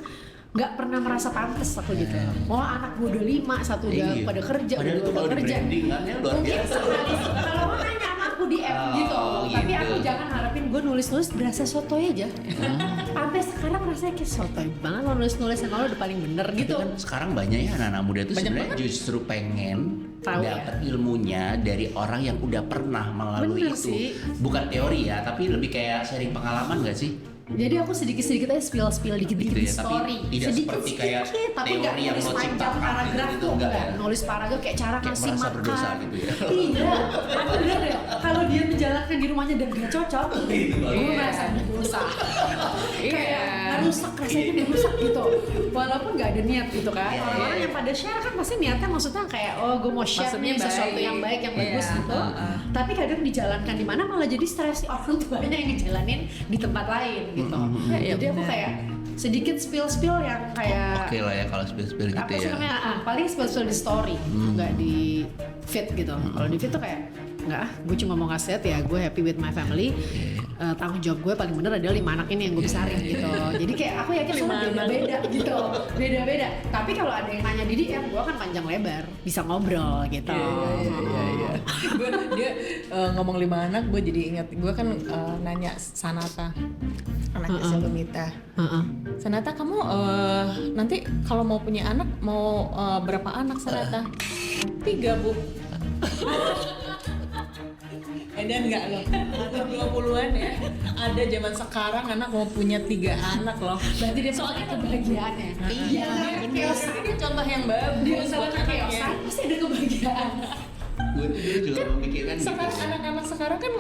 nggak pernah merasa pantas aku gitu. Oh anak gue udah 5, satu udah Iya. pada kerja, Padahal itu udah kalau di kerja. branding kan ya luar Mungkin biasa. sekali kalau lo nanya sama aku di app Oh, gitu. Tapi gitu. aku jangan harapin gue nulis-nulis berasa sotoy aja. Sampai sekarang rasanya kayak sotoy banget lo nulis-nulis sama lo udah paling bener gitu. Tapi kan sekarang banyak ya anak-anak muda tuh Banyak sebenarnya banget. justru pengen Tahu ya. dapat ilmunya dari orang yang udah pernah melalui Bener itu. sih. Bukan teori ya, tapi lebih kayak sharing pengalaman gak sih? Jadi aku sedikit-sedikit aja spill dikit-dikit Gitu di ya, tapi story. tidak seperti kayak tapi nggak teori yang nulis lo panjang ciptakan paragraf gitu, tuh enggak enggak. ya? Nulis paragraf kayak cara Kayak ngasih merasa makan. berdosa gitu ya. Iya, aku bener deh. Kalau dia menjalankan di rumahnya dan gak cocok, Itu baru. gue Iya. merasa berdosa. Iya. Kayak rusak, rasanya merusak gitu. Walaupun nggak ada niat gitu kan. Iya, Orang-orang iya. yang pada share kan pasti niatnya maksudnya kayak oh gue mau share Maksudnya nih sesuatu baik. yang baik, yang Iya, bagus gitu. Tapi kadang dijalankan di mana malah jadi stres orang tuanya yang ngejalanin di tempat lain gitu. Iya, Jadi aku benar. kayak sedikit spill yang kayak Oke lah ya kalau spill-spill gitu apa ya. sih namanya? Paling spill di story, nggak di feed gitu. Kalau di feed tuh kayak nggak, gue cuma mau ngasih lihat ya gue happy with my family. Tanggung jawab gue paling bener adalah 5 anak ini yang gue besarin gitu. Jadi kayak aku yakin semua 5 anak. beda-beda gitu, beda-beda. Tapi kalau ada yang nanya di DM, gue akan panjang lebar, bisa ngobrol gitu. Iya. Dia ngomong 5 anak, gue jadi ingat. Gue kan nanya Sanata, anaknya si Lumita. Heeh. Sanata, kamu nanti kalau mau punya anak mau berapa anak Sanata? 3 bu. Dan enggak loh, atau 20-an ya. Ada zaman sekarang anak mau punya 3 anak loh. Berarti dia soalnya kebahagiaannya. Iya, bener. Ini contoh yang bagus Dia buat salah anaknya. keosan, pasti ada kebahagiaan. Gue tuh dulu juga memikirkan gitu. Sekarang anak-anak sekarang kan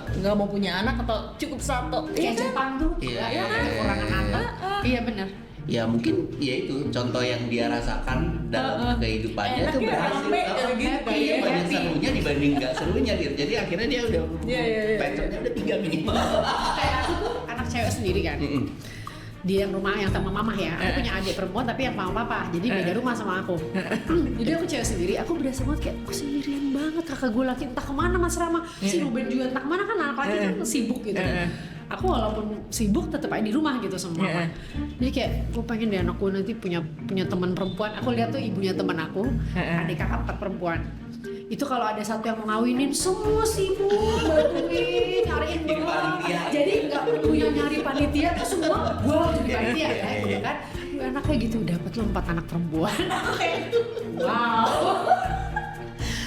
nggak mau punya anak atau cukup 1. Kayak Jepang tuh, Iya, ya iya, kan, iya, kekurangan iya. anak. Iya benar. Ya mungkin ya itu contoh yang dia rasakan dalam kehidupannya tuh Enaknya berhasil. rame, Oh, gitu happy, kan ya, banyak happy. serunya dibanding nggak serunya gitu. Jadi akhirnya dia udah Iya. pacarnya udah 3 minimal. Kayak aku tuh anak cewek sendiri kan. Mm-mm. Dia yang rumah yang sama mama ya. Aku punya adik perempuan tapi yang sama papa. Jadi beda rumah sama aku. Jadi aku cewek sendiri. Aku berasa banget kayak aku sendirian banget. Kakak gue laki entah kemana Mas Rama. Si Ruben juga entah kemana kan anak laki kan sibuk gitu. Aku walaupun sibuk tetap aja di rumah gitu sama mama. Jadi kayak gue pengen deh anak gue nanti punya teman perempuan. Aku lihat tuh ibunya teman aku. Adik kakak 4 perempuan. Itu kalau ada satu yang mau ngawinin semua sibuk bantuin nyariin Jadi bola. panitia. Jadi nggak perlu yang nyari panitia terus semua gue jadi panitia ya gitu kan. Anak kayak gitu dapat lo 4 anak perempuan. Wow.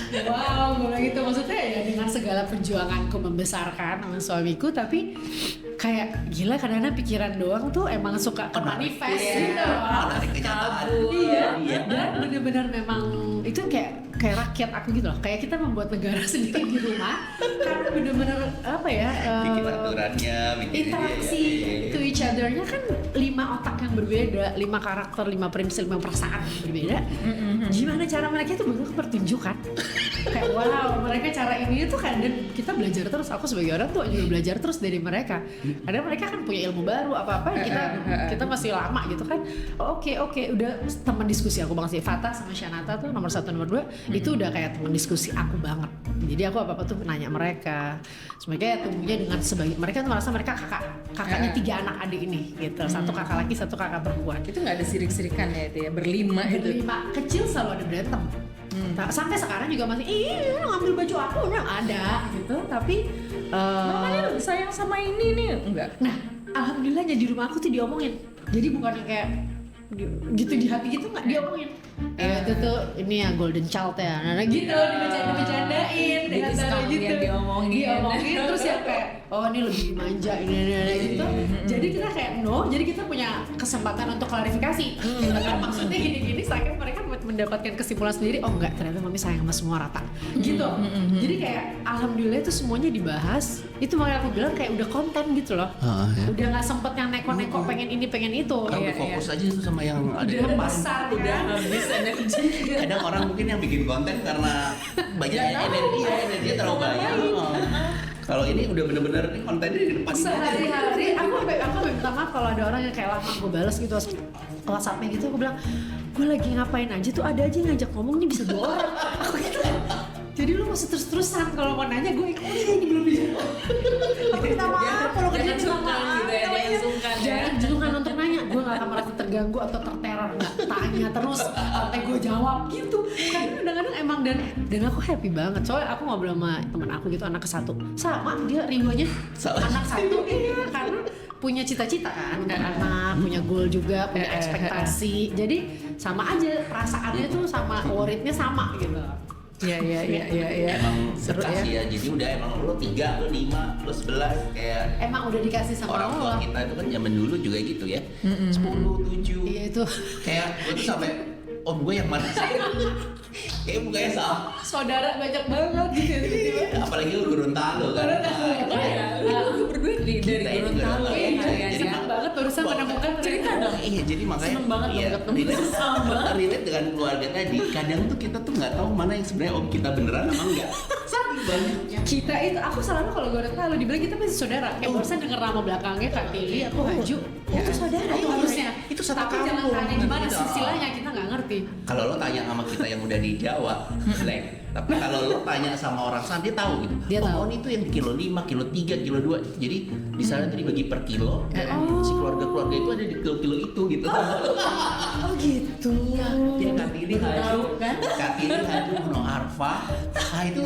Wow, gue gitu maksudnya ya dengan segala perjuanganku membesarkan sama suamiku, tapi kayak gila kadang-kadang pikiran doang tuh emang suka ke manifest gitu. Menarik kenyataan. Iya, dan benar-benar memang itu kayak rakyat aku gitu loh. Kayak kita membuat negara sendiri di rumah karena benar-benar apa ya? Bikin aturannya, bikin Interaksi to each other-nya kan 5 otak yang berbeda, 5 karakter, 5 prinsip, 5 perasaan yang berbeda. Gimana cara mereka itu bentuk pertunjukan? Kayak wow, mereka cara ini tuh kan dan kita belajar terus. Aku sebagai orang tua juga belajar terus dari mereka. Karena mereka kan punya ilmu baru apa-apa, kita masih lama gitu kan. Oke, udah teman diskusi aku banget sih. Fata sama Shanata tuh nomor 1 nomor 2 itu udah kayak teman diskusi aku banget. Jadi aku apa-apa tuh nanya mereka. Mereka ya tumbuhnya dengan mereka tuh merasa mereka kakaknya 3 anak adik ini gitu. 1 kakak laki, 1 kakak perempuan. Itu nggak ada sirik-sirikan ya itu ya, berlima itu. Kecil selalu ada berantem. Sampai sekarang juga masih ngambil baju aku ada gitu. Tapi makanya lebih sayang sama ini nih enggak. Nah, alhamdulillahnya di rumah aku tuh diomongin. Jadi bukan kayak gitu di hati gitu nggak diomongin. Itu tuh ini ya golden child ya. Nah gitu dibicarain dengan cara gitu. Diomongin terus ya kayak ini lebih manja ini gitu. Jadi kita kayak jadi kita punya kesempatan untuk klarifikasi. Karena maksudnya gini-gini saya mereka mendapatkan kesimpulan sendiri, enggak, ternyata mami sayang sama semua rata gitu. Jadi kayak alhamdulillah itu semuanya dibahas. Itu makanya aku bilang kayak udah konten gitu loh. Udah nggak sempet yang neko-neko pengen ini pengen itu. Kamu fokus aja tuh sama yang ada di depan. Besar udah habis energi. Kadang orang mungkin yang bikin konten karena banyak energi terlalu banyak. Kalau ini udah bener-bener nih kontennya di depan. Sehari-hari aku minta maaf kalau ada orang yang kayak lama gue balas gitu WhatsApp-nya gitu, aku bilang gue lagi ngapain aja tuh ada aja yang ngajak ngomong nih bisa 2 orang. Aku gitu. Jadi lu masih terus-terusan kalau mau nanya gue ini belum dijawab. Aku minta maaf kalau kerja sungkan gitu ya, jangan sungkan ya. Jangan sungkan untuk nanya, gue gak akan merasa terganggu atau terteror, nggak tanya terus sampai gue jawab gitu. Karena kadang-kadang emang dan aku happy banget. Soalnya aku ngobrol sama teman aku gitu, anak ke-1 sama dia riwanya anak 1 karena punya cita-cita kan untuk anak, punya goal juga, punya ekspektasi. Jadi sama aja perasaannya tuh sama worriednya sama gitu. Iya. Emang Seru dikasih ya. Jadi udah emang lo 3, lo 5, lo 11 kayak emang udah dikasih sama orang tua Allah. kita itu kan zaman dulu juga gitu ya. 10, 7. Iya itu. Kayak gue tuh sampai om gue yang mana sih? Kayak mukanya sama. Saudara banyak banget gitu tiba-tiba. Apalagi lo Gorontalo kan. Lu berdua dari Gorontalo ya kalian Jadi ya. Banget barusan menemukan cerita dong. Iya, jadi makanya Seneng banget iya, dong ketemu sama. relate dengan keluarga tadi. Kadang tuh kita tuh nggak tahu mana yang sebenarnya om kita beneran apa enggak. Saking banyaknya. Kita itu aku selalu kalau Gorontalo dibilang kita masih saudara. Kayak barusan denger nama belakangnya Kak Tili, aku Haju. Itu saudara itu harusnya. Itu satu Tapi jangan kampung. tanya gimana Gitu. silsilahnya, kita nggak ngerti. Kalau lo tanya sama kita yang udah di Jawa, blank. Tapi kalau lo tanya sama orang sana, dia tahu gitu. Dia tahu. Oh, ini tuh yang di kilo 5, kilo 3, kilo 2. Jadi di sana tuh dibagi per kilo. Si keluarga-keluarga itu ada di kilo-kilo itu gitu. Oh gitu. Dia Katili Haju, kan? Katili Haju, Mono Arfa. Nah itu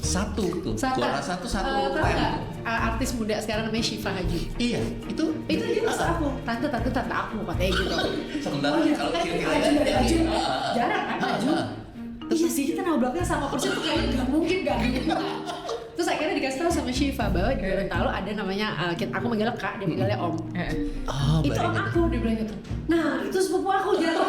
satu tuh. Juara satu tahu time. nggak? Artis muda sekarang namanya Syifa Haju. Iya, itu Dia maksud aku, tante aku katanya gitu. sementara kalau silsilahnya Haju dari Haju. dia- Jarang kan Haju? Iya sih, kita nabraknya sama persis tuh kayak gak mungkin gak gitu. Terus akhirnya dikasih tahu sama Syifa bahwa di Gorontalo ada namanya, aku manggilnya Kak, dia manggilnya Om. Oh, Itu om aku, dia bilang gitu. Nah, itu sepupu aku jatuh.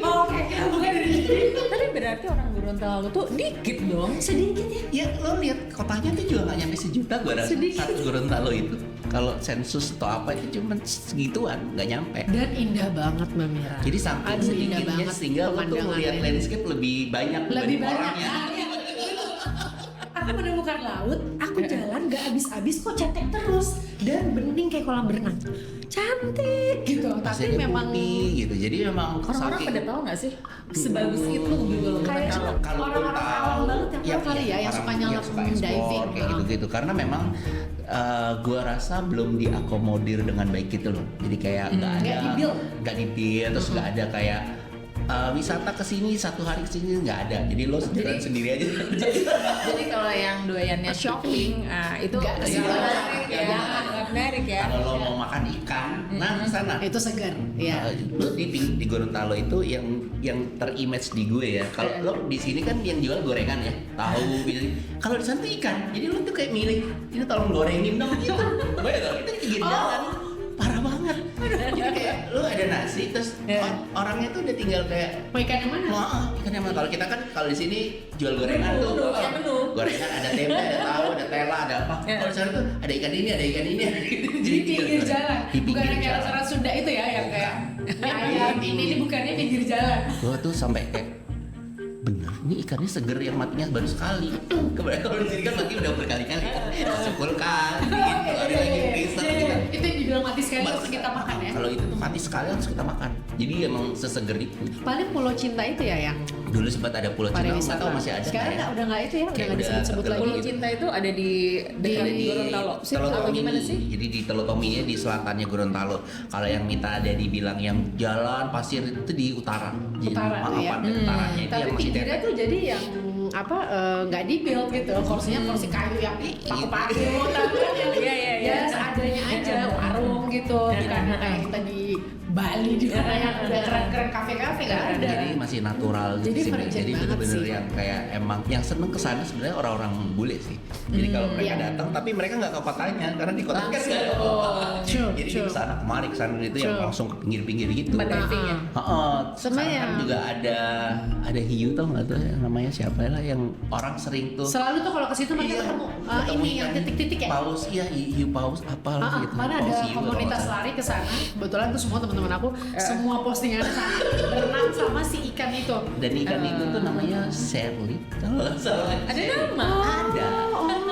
Oh, kayaknya bukan dari sini. Tapi berarti orang Gorontalo tuh dikit dong. Sedikit ya. Ya lo lihat kotanya tuh juga nggak nyampe sejuta gua rasa. Sedikit. Satu Gorontalo itu kalau sensus atau apa itu cuma segituan, nggak nyampe. Dan indah banget Mbak Mira. Jadi saking Aduh, indah sedikitnya banget sehingga lo tuh pemandangan melihat ini. landscape lebih banyak Lebih dibanding banyak. orangnya. Aku menemukan laut, aku jalan gak habis-habis kok cantik terus dan bening kayak kolam berenang. Cantik gitu. Tapi Pasirnya memang putih gitu. Jadi memang Orang-orang saking- pada tahu nggak sih sebagus itu gitu loh kayak Gorontalo. kalau orang-orang awam banget yang tahu kali ya, yang orang suka yang nyelam suka explore, diving kayak gitu-gitu karena memang gua rasa belum diakomodir dengan baik gitu loh. Jadi kayak nggak ada Nggak di-build. nggak di-build, terus nggak ada kayak wisata kesini 1 hari kesini nggak ada. Jadi lo jalan sendiri aja. Jadi kalau yang doyannya shopping, itu Nggak nggak kesana. menarik ya, nggak menarik ya. Kalau lo mau makan ikan, nah ke sana. itu segar. Ya. Lo di Gorontalo itu yang terimage di gue ya. Kalau lo di sini kan yang jual gorengan ya, tahu gitu. Kalau di sana tuh ikan. Jadi lo tuh kayak milih, ini tolong gorengin dong gitu. Bayar itu di pinggir jalan. Parah banget. Jadi kayak lo ada nasi terus orangnya tuh udah tinggal kayak Mau ikan yang mana? wah, ikan yang mana? Kalau kita kan kalau di sini jual gorengan tuh, menu. gorengan ada tempe, ada tahu, ada tela, ada apa. Kalau di sana tuh ada ikan ini, ada ikan ini. Di pinggir jalan. Di Bukan pinggir yang kayak jalan. restoran Sunda itu ya, yang kayak ini ayam, ini bukannya pinggir jalan. Gue tuh sampai kayak bener, ini ikannya seger yang matinya baru sekali. Kemudian kalau di sini kan mati udah berkali-kali, 10 kali gitu. Ada lagi freezer gitu. Itu yang dibilang mati sekali harus kita makan ya. Kalau itu tuh mati sekali harus kita makan. Jadi emang seseger itu. Paling Pulau Cinta itu ya yang Dulu sempat ada Pulau Cinta, nggak tahu masih ada sekarang nggak ya? udah nggak itu ya, udah Kayak nggak udah disebut-sebut lagi. Pulau Cinta itu ada di dekat Ada di Gorontalo. Telotomi. Atau gimana sih? Jadi di Telotominya di selatannya Gorontalo. Kalau yang Mita ada dibilang yang jalan pasir itu di utara. Utara tuh ya. Pantai utaranya itu Tapi yang masih pinggirnya tetek. tuh jadi yang apa nggak di-build gitu, kursinya kursi kayu yang paku-paku, tapi yang ya seadanya aja, warung gitu, bukan kayak kita di Bali di mana yang udah keren-keren kafe-kafe nggak ada. Jadi masih natural gitu Jadi sih. virgin Jadi banget bener-bener sih. yang kayak emang yang seneng kesana sebenarnya orang-orang bule sih. Jadi kalau mereka iya. datang, tapi mereka nggak ke kotanya karena di kota kan nggak ada apa-apa. True, Jadi true. di kesana kemari kesana itu yang True. langsung ke pinggir-pinggir gitu. Tempat diving ya? Sekarang Sama kan yang- juga ada hiu tau nggak tuh yang namanya siapa lah yang orang sering tuh. Selalu tuh kalau ke situ mereka Iya, ketemu ketemu ini yang ikan titik-titik ya. paus, iya hiu paus apa lah gitu. Mana Paus ada hiu komunitas atau apa. lari ke sana. Kebetulan tuh semua teman-teman aku semua postingan sana berenang sama si ikan itu. Dan ikan itu tuh namanya Shirley kalau nggak salah. Ada nama? Ada.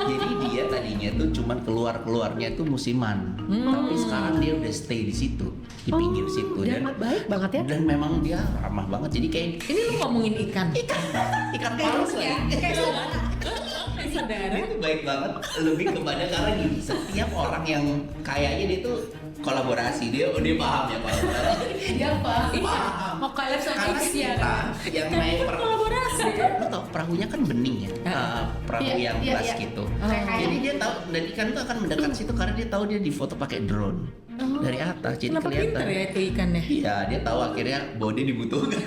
Jadi dia tadinya tuh cuman keluarnya itu musiman. Tapi sekarang dia udah stay di situ, di pinggir situ Dan baik banget ya. dan memang dia ramah banget. Jadi kayak Ini lu ngomongin ikan. ikan paus ya. Kayak saudara. Dia tuh baik banget lebih kepada karena gini, setiap orang yang kayaknya dia tuh kolaborasi, dia paham ya kolaborasi. Iya apa? Paham. Mau collab sama Karena X ya. kita yang naik Kolaborasi. Lo tau perahunya kan bening ya, perahu Iya, yang iya, plas iya. gitu. Kayak Jadi dia tahu dan ikan itu akan mendekat situ karena dia tahu dia difoto pakai drone dari atas, jadi Kenapa kelihatan. pinter ya itu ikannya? Iya, dia tahu akhirnya bahwa dia dibutuhkan.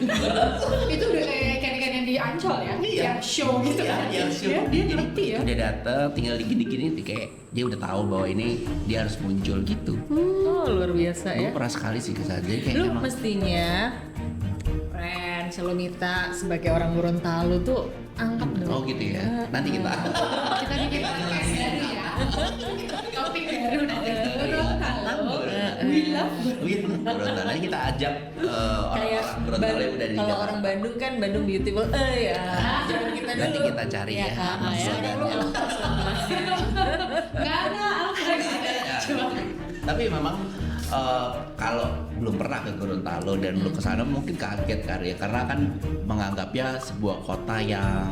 Itu udah kayak ikan-ikan yang di Ancol ya, Iya. yang show gitu Iya, kan. yang show. Dia Jadi ngerti ya. Dia datang, tinggal dikit-dikit ini kayak dia udah tahu bahwa ini dia harus muncul gitu. Oh, luar biasa Gue ya. pernah sekali sih ke sana. Jadi kayak Lu emang mestinya Selomita sebagai orang Gorontalo tuh angkat dong. oh gitu ya. Nanti kita Kita bikin podcast baru ya. Topik baru nanti. Gorontalo. We love Gorontalo. Nanti kita ajak Kayak orang-orang Gorontalo yang udah di kalau Jakarta. orang Bandung kan Bandung beautiful. Ya. Jangan kita dulu. Nanti kita cari Iya, ya. kan? Mas Suara lu Gorontalo. lepas lemasnya. Gak ada, Coba. Tapi memang kalau belum pernah ke Gorontalo dan belum ke sana mungkin kaget kali ya, karena kan menganggapnya sebuah kota yang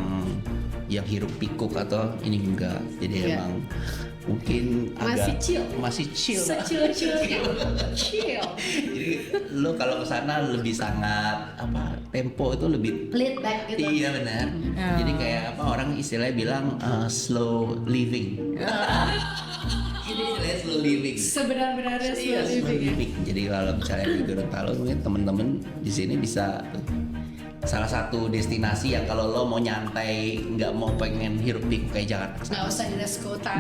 hiruk pikuk atau ini enggak. Jadi Iya. emang mungkin Masih chill. masih chill. Secil-cilnya. Chill. Jadi lo kalau ke sana lebih sangat apa tempo itu lebih Laid back gitu. Iya benar. Oh. Jadi kayak apa orang istilahnya bilang slow living. Jadi istilahnya slow living. Sebenar-benarnya Iya, slow slow living ya. living. Jadi kalau misalnya di Gorontalo mungkin temen-temen di sini bisa salah satu destinasi yang kalau lo mau nyantai nggak mau pengen hirup pikuk kayak Jakarta Nggak kesana. usah di Kota.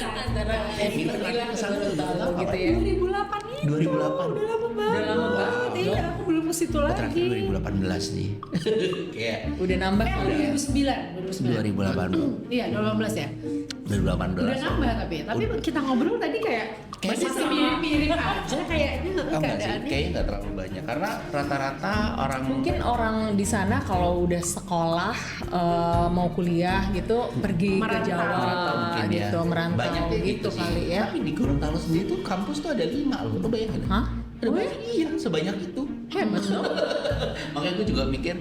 Antara Minta Bilang ke sana Gorontalo dulu. gitu ya. 2008 nih. 2008. Udah lama banget. Iya, aku belum ke situ Gue lagi. terakhir 2018 nih. Kayak Udah nambah kali ya. 2008. Iya, 2018 ya. 2018. Udah nambah tapi kita ngobrol tadi kayak masih mirip-mirip aja kayaknya Enggak sih, keadaannya. kayaknya nggak terlalu banyak karena rata-rata orang Mungkin orang di sana kalau udah sekolah mau kuliah gitu pergi ke Merantau. Jawa merantau mungkin ya. gitu, merantau Banyak kayak gitu sih. kali ya. Tapi di Gorontalo sendiri tuh kampus tuh ada 5 loh, lo bayangin? Hah? Ada banyak, iya sebanyak itu. Hebat dong. Makanya gue juga mikir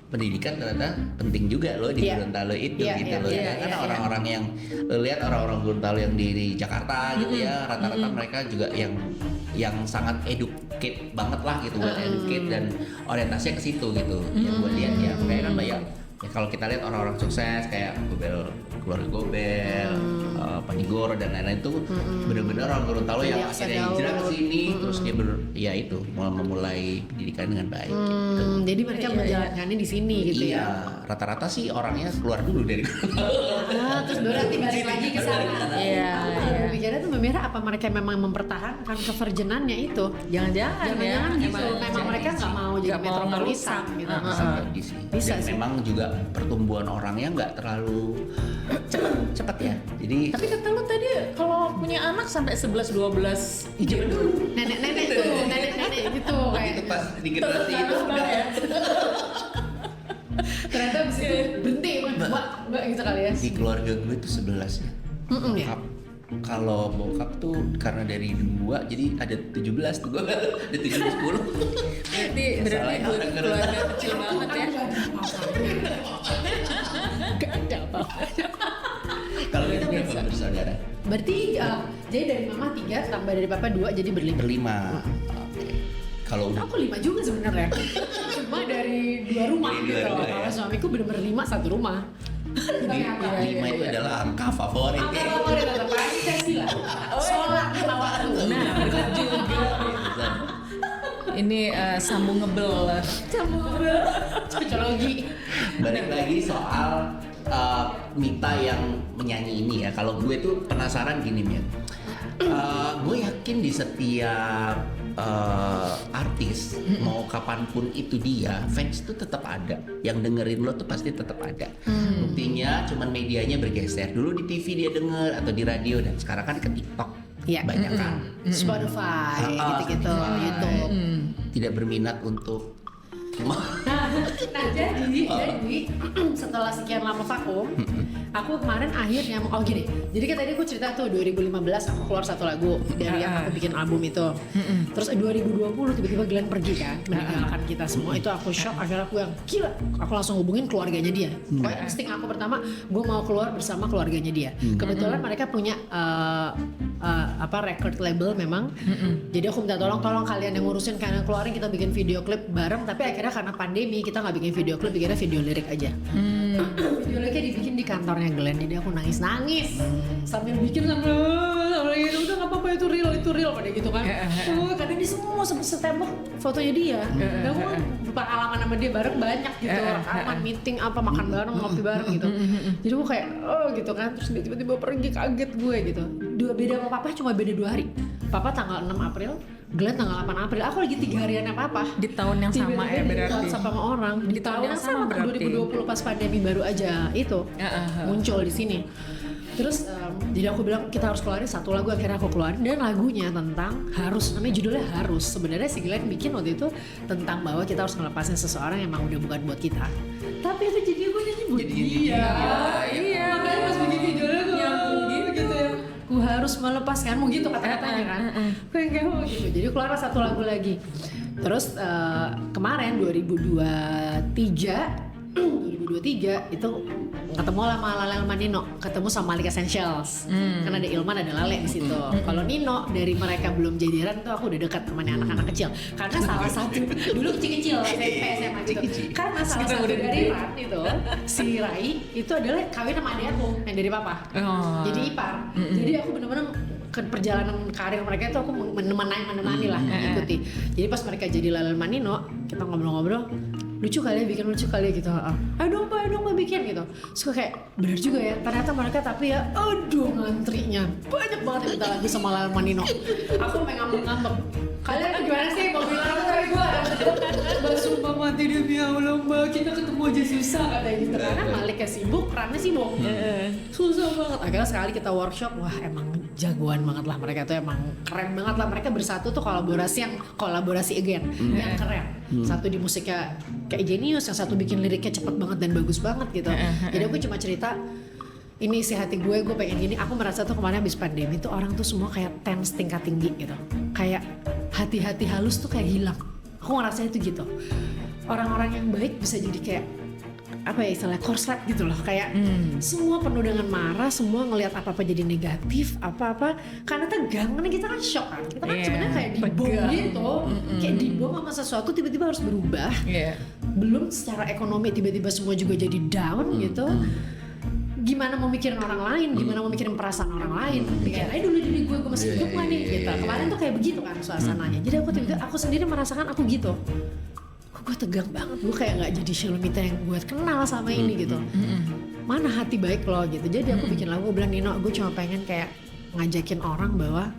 pendidikan ternyata penting juga loh di Iya. Gorontalo itu Iya, gitu iya, loh. iya, Karena iya, orang-orang yang lo lihat orang-orang Gorontalo yang di Jakarta gitu ya, rata-rata mereka juga yang sangat educate banget lah gitu, buat educate dan orientasinya ke situ gitu. Yang gue lihat ya, kayak kan banyak ya kalau kita lihat orang-orang sukses kayak keluarga Gobel, Panigoro dan lain-lain itu benar-benar orang Gorontalo yang Iya, akhirnya Sadaud. hijrah ke sini terus dia ya itu memulai pendidikan dengan baik. Jadi mereka menjalankannya di sini gitu Iya, ya. rata-rata sih orangnya keluar dulu dari Gorontalo. Terus baru nanti balik lagi ke sana. Iya, Aku iya. berbicara tuh Mbak Mira, apa mereka memang mempertahankan kevirginannya itu? Jangan-jangan ya. Jangan-jangan gitu, memang jadi mereka nggak mau jadi nggak mau metropolitan ngerusak. gitu. Bisa jadi sih. Bisa Dan sih. memang juga pertumbuhan orangnya nggak terlalu cepat ya. Jadi Tapi kata lu tadi kalau punya anak sampai sampai 11-12 Zaman dulu nenek-nenek tuh, nenek-nenek gitu kayak Itu pas di generasi itu udah ternyata abis itu berhenti mbak gitu kali ya. di keluarga gue tuh 11 ya. Ya. Bokap. Kalau bokap tuh karena dari 2 jadi ada 17 tuh gue ada 7 10. Berarti keluarga kecil banget ya. Gak ada apa-apa. Kalau kita berapa bersaudara? Berarti jadi dari mama 3 tambah dari papa 2 jadi berlima. Berlima. Oke. Kalau udah Aku 5 juga sebenarnya. Cuma dari 2 rumah Dari gitu. dua rumah, Kalau ya. suamiku bener-bener 5 satu rumah. jadi 5 itu adalah angka favorit Apa ya. favorit tetap Pancasila. Sholat lima waktu. Nah, benar juga. Ini sambungable. Cocologi. Balik lagi soal Mita yang menyanyi ini ya. Kalau gue tuh penasaran gini Mia. Gue yakin di setiap artis mau kapanpun itu dia fans tuh tetap ada. Yang dengerin lo tuh pasti tetap ada. Buktinya cuman medianya bergeser. Dulu di TV dia denger atau di radio dan sekarang kan ke TikTok. Iya. Banyak kan. Spotify gitu-gitu, Spotify. YouTube. Tidak berminat untuk Nah jadi setelah sekian lama vakum, aku kemarin akhirnya gini. Jadi kan tadi aku cerita tuh 2015 aku keluar satu lagu dari yang aku bikin album itu. Terus 2020 tiba-tiba Glenn pergi kan, meninggalkan kita semua. Itu aku shock. Akhirnya aku yang gila. Aku langsung hubungin keluarganya dia. Pokoknya insting aku pertama, gue mau keluar bersama keluarganya dia. Kebetulan mereka punya record label memang. Jadi aku minta tolong kalian yang ngurusin, kalian keluarin, kita bikin video klip bareng. Tapi akhirnya karena pandemi kita nggak bikin video klip, bikinnya video lirik aja. Video liriknya dibikin di kantornya Glenn, jadi aku nangis sambil bikin sambil gitu, udah nggak apa-apa itu real pada gitu kan. Karena di semua setembok fotonya dia. Dan aku kan pengalaman sama dia bareng banyak gitu, rekaman, meeting apa, makan bareng, ngopi bareng gitu. Jadi aku kayak gitu kan, terus dia tiba-tiba pergi, kaget gue gitu. Beda sama papa cuma beda 2 hari. Papa tanggal 6 April, Glenn tanggal 8 April. Aku lagi 3 hariannya papa. Di tahun yang sama ya berarti. Sama orang. Di tahun yang sama berarti. 2020 pas pandemi baru aja itu muncul di sini. Terus jadi aku bilang kita harus keluarin satu lagu, akhirnya aku keluarin, dan lagunya tentang harus, namanya judulnya Harus. Sebenarnya si Glenn bikin waktu itu tentang bahwa kita harus ngelepasin seseorang yang emang udah bukan buat kita. Tapi itu jadi gue nyanyi buat dia. Iya. Makanya pas bikin videonya gue gitu ya. Gue harus melepaskanmu gitu kata-katanya kan. Gue kayak gitu. Jadi keluar satu lagu lagi. Terus kemarin 2023 itu ketemu sama Lale sama Nino, ketemu sama Malik Essentials. Karena ada Ilman, ada Lale di situ. Kalau Nino dari mereka belum jadian tuh aku udah dekat sama anak-anak kecil. Karena salah satu dulu kecil-kecil SMP SMA gitu. Karena salah satu dari Ran itu si Rai itu adalah kawin sama adik aku yang dari papa. Jadi ipar. Jadi aku bener-bener ke perjalanan karir mereka itu aku menemani lah, mengikuti. Jadi pas mereka jadi Lale sama Nino, kita ngobrol-ngobrol, lucu kali ya, bikin lucu kali ya gitu. Ayo dong pak bikin gitu. Suka kayak bener juga ya, ternyata mereka tapi ya aduh ngantrinya banyak banget yang minta lagu sama Lale sama Nino. Aku main ngambek-ngambek. Kalian gimana sih mau bilang apa kayak gue? Mbak sumpah mati demi Allah mbak, kita ketemu aja susah katanya gitu. Karena Maliknya sibuk, Rannya sibuk. Susah banget. Akhirnya sekali kita workshop, wah emang jagoan banget lah mereka tuh, emang keren banget lah. Mereka bersatu tuh kolaborasi again yang keren. Satu di musiknya kayak jenius, yang satu bikin liriknya cepet banget dan bagus banget gitu. Jadi aku cuma cerita ini isi hati gue pengen gini. Aku merasa tuh kemarin habis pandemi tuh orang tuh semua kayak tense tingkat tinggi gitu, kayak hati-hati halus tuh kayak hilang. Aku ngerasa itu gitu. Orang-orang yang baik bisa jadi kayak apa ya istilahnya korslet gitu loh, kayak semua penuh dengan marah, semua ngelihat apa-apa jadi negatif, apa-apa karena tegang, karena kita kan shock kan, kita kan sebenarnya kayak dibom gitu, kayak dibom sama sesuatu tiba-tiba harus berubah, belum secara ekonomi tiba-tiba semua juga jadi down gitu. Gimana mau mikirin orang lain, gimana mau mikirin perasaan orang lain, kayak ayo dulu diri gue masih hidup gak nih gitu. Kemarin tuh kayak begitu kan suasananya, jadi aku tiba-tiba aku sendiri merasakan aku gitu. Gue tegang banget, gue kayak nggak jadi Shalomita yang gue kenal sama ini gitu. Mana hati baik lo gitu. Jadi aku bikin lagu, bilang Nino, gue cuma pengen kayak ngajakin orang bahwa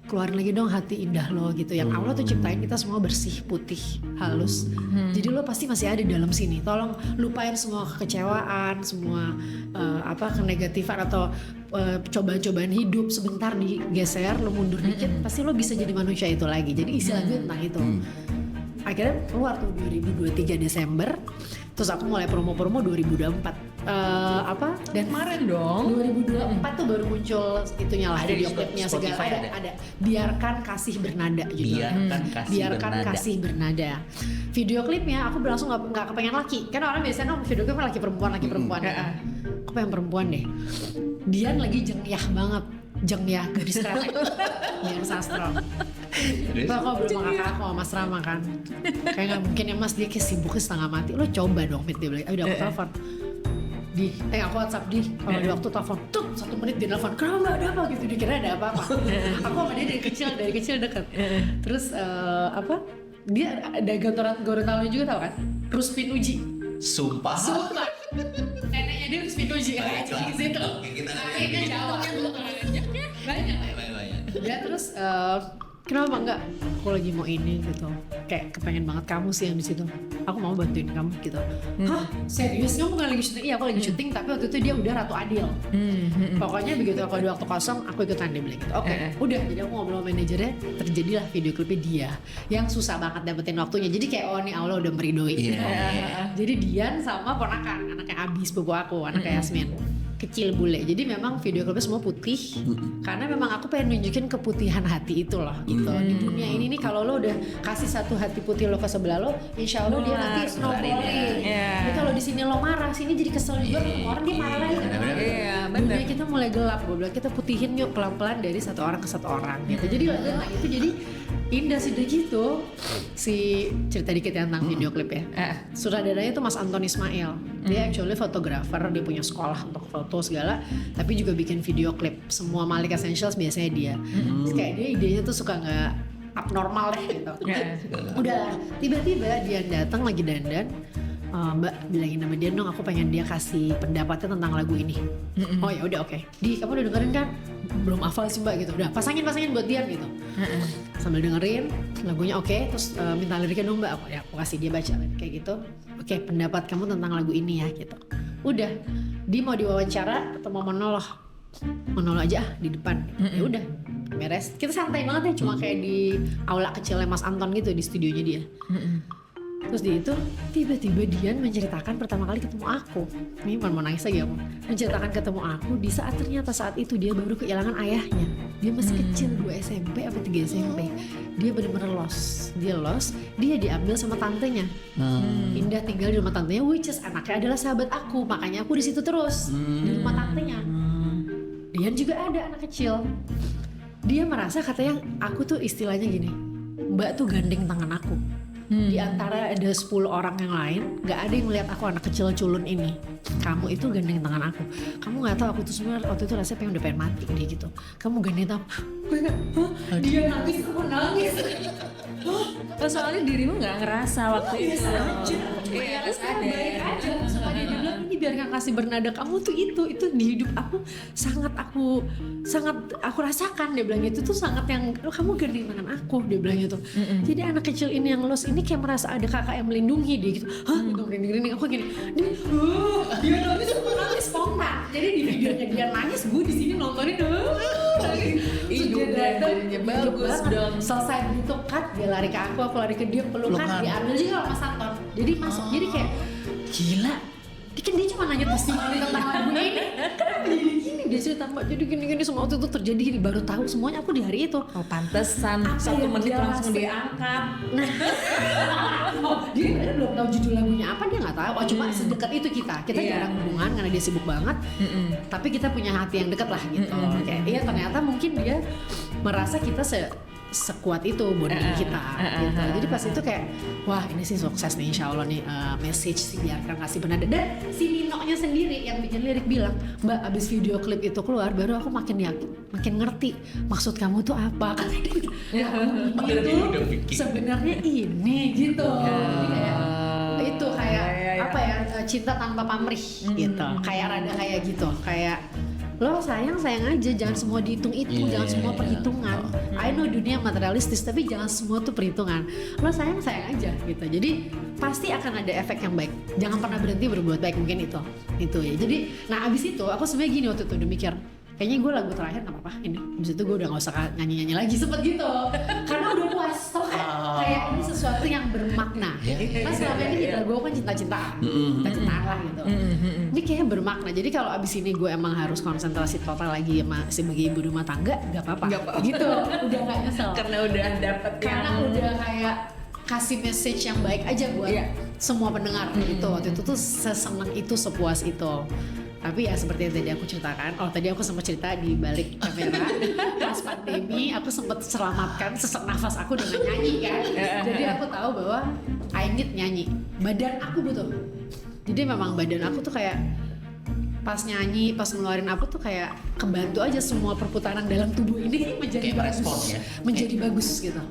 keluarin lagi dong hati indah lo gitu. Yang Allah tuh ciptain kita semua bersih, putih, halus. Jadi lo pasti masih ada di dalam sini. Tolong lupain semua kekecewaan, semua kenegatifan atau cobaan-cobaan hidup sebentar digeser, lo mundur dikit, pasti lo bisa jadi manusia itu lagi. Jadi istilah gue tentang itu. Akhirnya keluar tuh 2023 Desember, terus aku mulai promo-promo 2024. Dan Kemarin dong. 2024 tuh baru muncul itunya lah, ada video klipnya segala, Spotify ada. Biarkan kasih bernada judulnya. Biarkan kasih bernada. Video klipnya aku langsung nggak kepengen laki, kan orang biasanya kan video klip laki perempuan gitu. Aku pengen perempuan deh. Dian lagi jengyah banget, jengyah gadis kretek. Dian Sastro. Itu aku belum sama kakak aku sama Mas Rama kan. Kayak nggak mungkin ya Mas, dia kayak sibuknya setengah mati. Lo coba dong, Mit, dia bilang. Udah aku telepon. Aku WhatsApp kalau di waktu telepon, 1 menit dia telepon, kenapa ada apa gitu, dikira ada apa-apa. Aku sama dia dari kecil deket. Terus dia ada Gorontalo juga tau kan, Ruspin Uji. Sumpah. Neneknya dia Ruspin Uji kan, di situ. Akhirnya jauh kan banyak. Ya terus kenapa enggak? Aku lagi mau ini gitu. Kayak kepengen banget kamu sih yang di situ. Aku mau bantuin kamu gitu. Hah? Serius kamu bukan lagi syuting? Iya, aku lagi syuting, tapi waktu itu dia udah Ratu Adil. Pokoknya begitu aku ada waktu kosong, aku ikutan dia bilang gitu. Oke, udah. Jadi aku ngobrol sama manajernya, terjadilah video klipnya dia yang susah banget dapetin waktunya. Jadi kayak nih Allah udah meridoi. Jadi Dian sama ponakan, anaknya Abi sepupu aku, anaknya Yasmin. Kecil bule, jadi memang video klipnya semua putih karena memang aku pengen nunjukin keputihan hati itu loh gitu. Di dunia ini nih kalau lo udah kasih satu hati putih lo ke sebelah lo, insya Allah dia nanti snowballing. Tapi kalau di sini lo marah, sini jadi kesel juga, orang dia marah lagi. Dunia kita mulai gelap, gue bilang kita putihin yuk pelan-pelan dari satu orang ke satu orang gitu. Jadi itu jadi indah sih gitu. Si cerita dikit ya tentang video klip ya. Sutradaranya itu Mas Anton Ismail. Dia actually fotografer, dia punya sekolah untuk foto segala, tapi juga bikin video klip. Semua Malik Essentials biasanya dia. Terus kayak dia idenya tuh suka nggak abnormal deh gitu. Udah tiba-tiba dia datang lagi dandan. Mbak bilangin sama dia dong, aku pengen dia kasih pendapatnya tentang lagu ini. Oh ya udah, oke. Di kamu udah dengerin kan? Belum hafal sih Mbak gitu. Udah pasangin buat dia gitu. Sambil dengerin lagunya oke, terus minta liriknya dong Mbak. Aku kasih dia baca kayak gitu. Oke, pendapat kamu tentang lagu ini ya gitu. Udah, dia mau diwawancara atau mau monolog aja di depan. Ya udah, beres. Kita santai banget ya, cuma kayak di aula kecilnya Mas Anton gitu di studionya dia. Terus dia itu tiba-tiba Dian menceritakan pertama kali ketemu aku. Ini mau nangis lagi aku. Menceritakan ketemu aku di saat ternyata saat itu dia baru kehilangan ayahnya. Dia masih kecil, 2 SMP apa 3 SMP. Dia benar-benar lost. Dia diambil sama tantenya. Pindah tinggal di rumah tantenya, which is anaknya adalah sahabat aku. Makanya aku di situ terus di rumah tantenya. Dian juga ada anak kecil. Dia merasa katanya aku tuh istilahnya gini, Mbak tuh gandeng tangan aku. Di antara ada 10 orang yang lain, gak ada yang melihat aku anak kecil culun ini. Kamu itu gandeng tangan aku. Kamu gak tahu aku tuh sebenarnya waktu itu rasanya udah pengen mati dia gitu. Kamu gandeng tangan. Dia nangis, aku nangis. Soalnya dirimu gak ngerasa waktu itu. Iya, baik aja. Supaya dia bilang ini biarkan kasih bernada kamu tuh itu di hidup aku sangat aku rasakan. Dia bilang itu tuh sangat yang kamu gandeng tangan aku. Dia bilang gitu. Jadi anak kecil ini yang los ini kayak merasa ada kakak yang melindungi dia gitu. Hah, gitu merinding aku gini. Dia nangis spontan. Jadi di videonya dia nangis, gue di sini nontonin Jadinya bagus dong. Selesai begitu cut, dia lari ke aku lari ke dia, pelukan, diambil juga sama Mas Anton. Jadi masuk, jadi kayak gila. Dia cuma nanya testimoni tentang lagu ini. Kenapa jadi gini? Dia cerita Mbak, jadi gini semua waktu itu terjadi gini. Baru tahu semuanya aku di hari itu. Oh pantesan, 1 menit langsung diangkat. Nah, dia belum tahu judul lagunya apa, dia nggak tahu. Cuma sedekat itu kita jarang hubungan karena dia sibuk banget. Tapi kita punya hati yang dekat lah gitu. Kayak iya ternyata mungkin dia merasa kita sekuat itu bonding kita gitu. Jadi pas itu kayak wah ini sih sukses nih insya Allah nih, message sih biarkan kasih bernada. Dan si Nino-nya sendiri yang bikin lirik bilang, Mbak abis video klip itu keluar baru aku makin yakin, makin ngerti maksud kamu tuh apa. Kata dia itu sebenarnya ini gitu. Jadi kayak itu kayak apa ya, cinta tanpa pamrih gitu. Kayak rada kayak gitu, kayak lo sayang aja, jangan semua dihitung itu, jangan semua perhitungan. I know dunia materialistis, tapi jangan semua tuh perhitungan. Lo sayang aja gitu. Jadi pasti akan ada efek yang baik. Jangan pernah berhenti berbuat baik, mungkin itu ya. Jadi, nah abis itu aku sebenarnya gini waktu itu udah mikir, kayaknya gue lagu terakhir nggak apa-apa ini. Habis itu gue udah nggak usah nyanyi lagi, sempet gitu. Karena udah puas, so kayak ini sesuatu yang bermakna. Kan selama ini kita gue kan cinta-cintaan lah gitu. Ini kayaknya bermakna. Jadi kalau abis ini gue emang harus konsentrasi total lagi sama sebagai ibu rumah tangga, nggak apa-apa. Gitu, udah nggak nyesel. Karena udah dapet Karena udah kayak kasih message yang baik aja buat semua pendengar gitu. Waktu itu tuh seseneng itu, sepuas itu. Tapi ya seperti yang tadi aku ceritakan, tadi aku sempat cerita di balik kamera pas pandemi aku sempat selamatkan sesak nafas aku dengan nyanyi kan. Jadi aku tahu bahwa I need nyanyi, badan aku butuh. Jadi memang badan aku tuh kayak pas nyanyi, pas ngeluarin aku tuh kayak kebantu aja semua perputaran dalam tubuh ini menjadi kayak bagus, merespon ya? menjadi bagus gitu.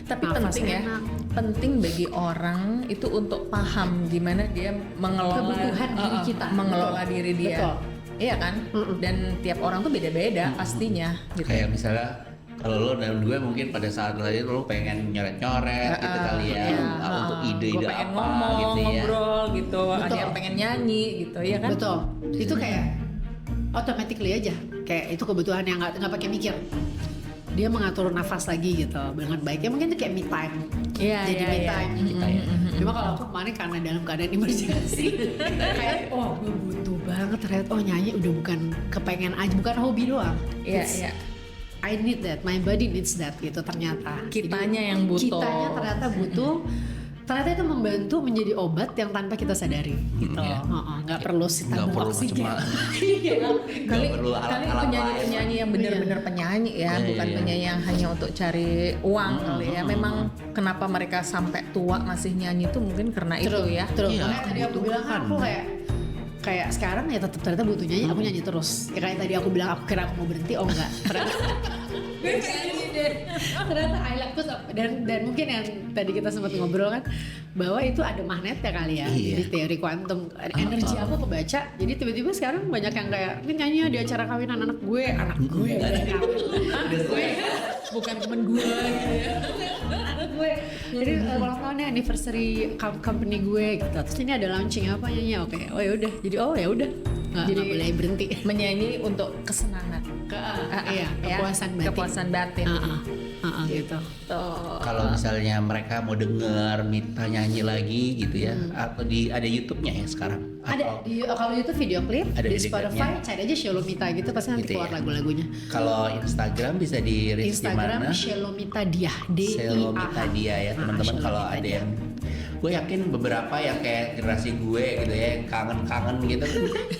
Tapi Nafas penting ya, enak. penting bagi orang itu untuk paham gimana dia mengelola Kebutuhan diri kita. mengelola Betul. diri dia. Betul. Iya kan? Dan tiap orang tuh beda-beda pastinya gitu. Kayak misalnya kalau lo dan gue mungkin pada saat itu lo pengen nyoret-nyoret gitu kali ya, untuk ide-ide Gua pengen apa ngomong, gitu ya. ngobrol gitu, ada Betul. yang pengen nyanyi gitu, ya kan? Betul. Itu kayak automatically aja. Kayak itu kebutuhan yang nggak pakai mikir. Dia mengatur nafas lagi gitu dengan baik. Ya mungkin itu kayak me time. Iya, Jadi iya, me iya. time gitu ya. Cuma kalau aku kemarin karena dalam keadaan emergency kayak gue butuh banget ternyata nyanyi udah bukan kepengen aja, bukan hobi doang. Iya, It's- iya. I need that, my body needs that gitu ternyata. Kitanya yang butuh. Kitanya ternyata butuh. Ternyata itu membantu menjadi obat yang tanpa kita sadari gitu. Iya. Nggak perlu sih Nggak tabung perlu oksigen. macam-macam. Iya. Nggak perlu Kali alat-alat penyanyi-penyanyi yang benar-benar penyanyi ya, Iya, bukan iya. penyanyi yang hanya untuk cari uang kali ya. Memang kenapa mereka sampai tua masih nyanyi tuh mungkin karena itu ya. Terus Iya, makanya tadi aku bilang kan aku kayak sekarang ya tetap ternyata butuh nyanyi, aku nyanyi terus. Ya kayak tadi aku bilang aku kira aku mau berhenti, oh enggak. Ternyata I like terus dan mungkin yang tadi kita sempat ngobrol kan bahwa itu ada magnetnya kali ya. Iya. Jadi teori kuantum, energi aku kebaca. Jadi tiba-tiba sekarang banyak yang kayak ini nyanyi di acara kawinan anak gue gue Bukan temen gue gitu ya. anak gue. Jadi ulang tahunnya anniversary company gue gitu. Terus ini ada launching apa nyanyi, oke. Oh ya udah. Jadi ya udah. Nggak boleh berhenti. Menyanyi untuk kesenangan. Iya, Ya, kepuasan batin. Kepuasan batin. Gitu. Tuh. Kalau misalnya mereka mau denger Mita nyanyi lagi gitu ya, atau ada YouTube-nya ya sekarang? Ada Atau kalau itu video klip Ada di video Spotify, klipnya. cari aja Shalomita gitu pasti nanti Gitu keluar ya. lagu-lagunya. kalau Instagram bisa di reach di Instagram mana? Shalomita Dia, Selomita dia ya teman-teman. Kalau ada yang, gue yakin beberapa yang kayak generasi gue gitu ya, yang kangen-kangen gitu.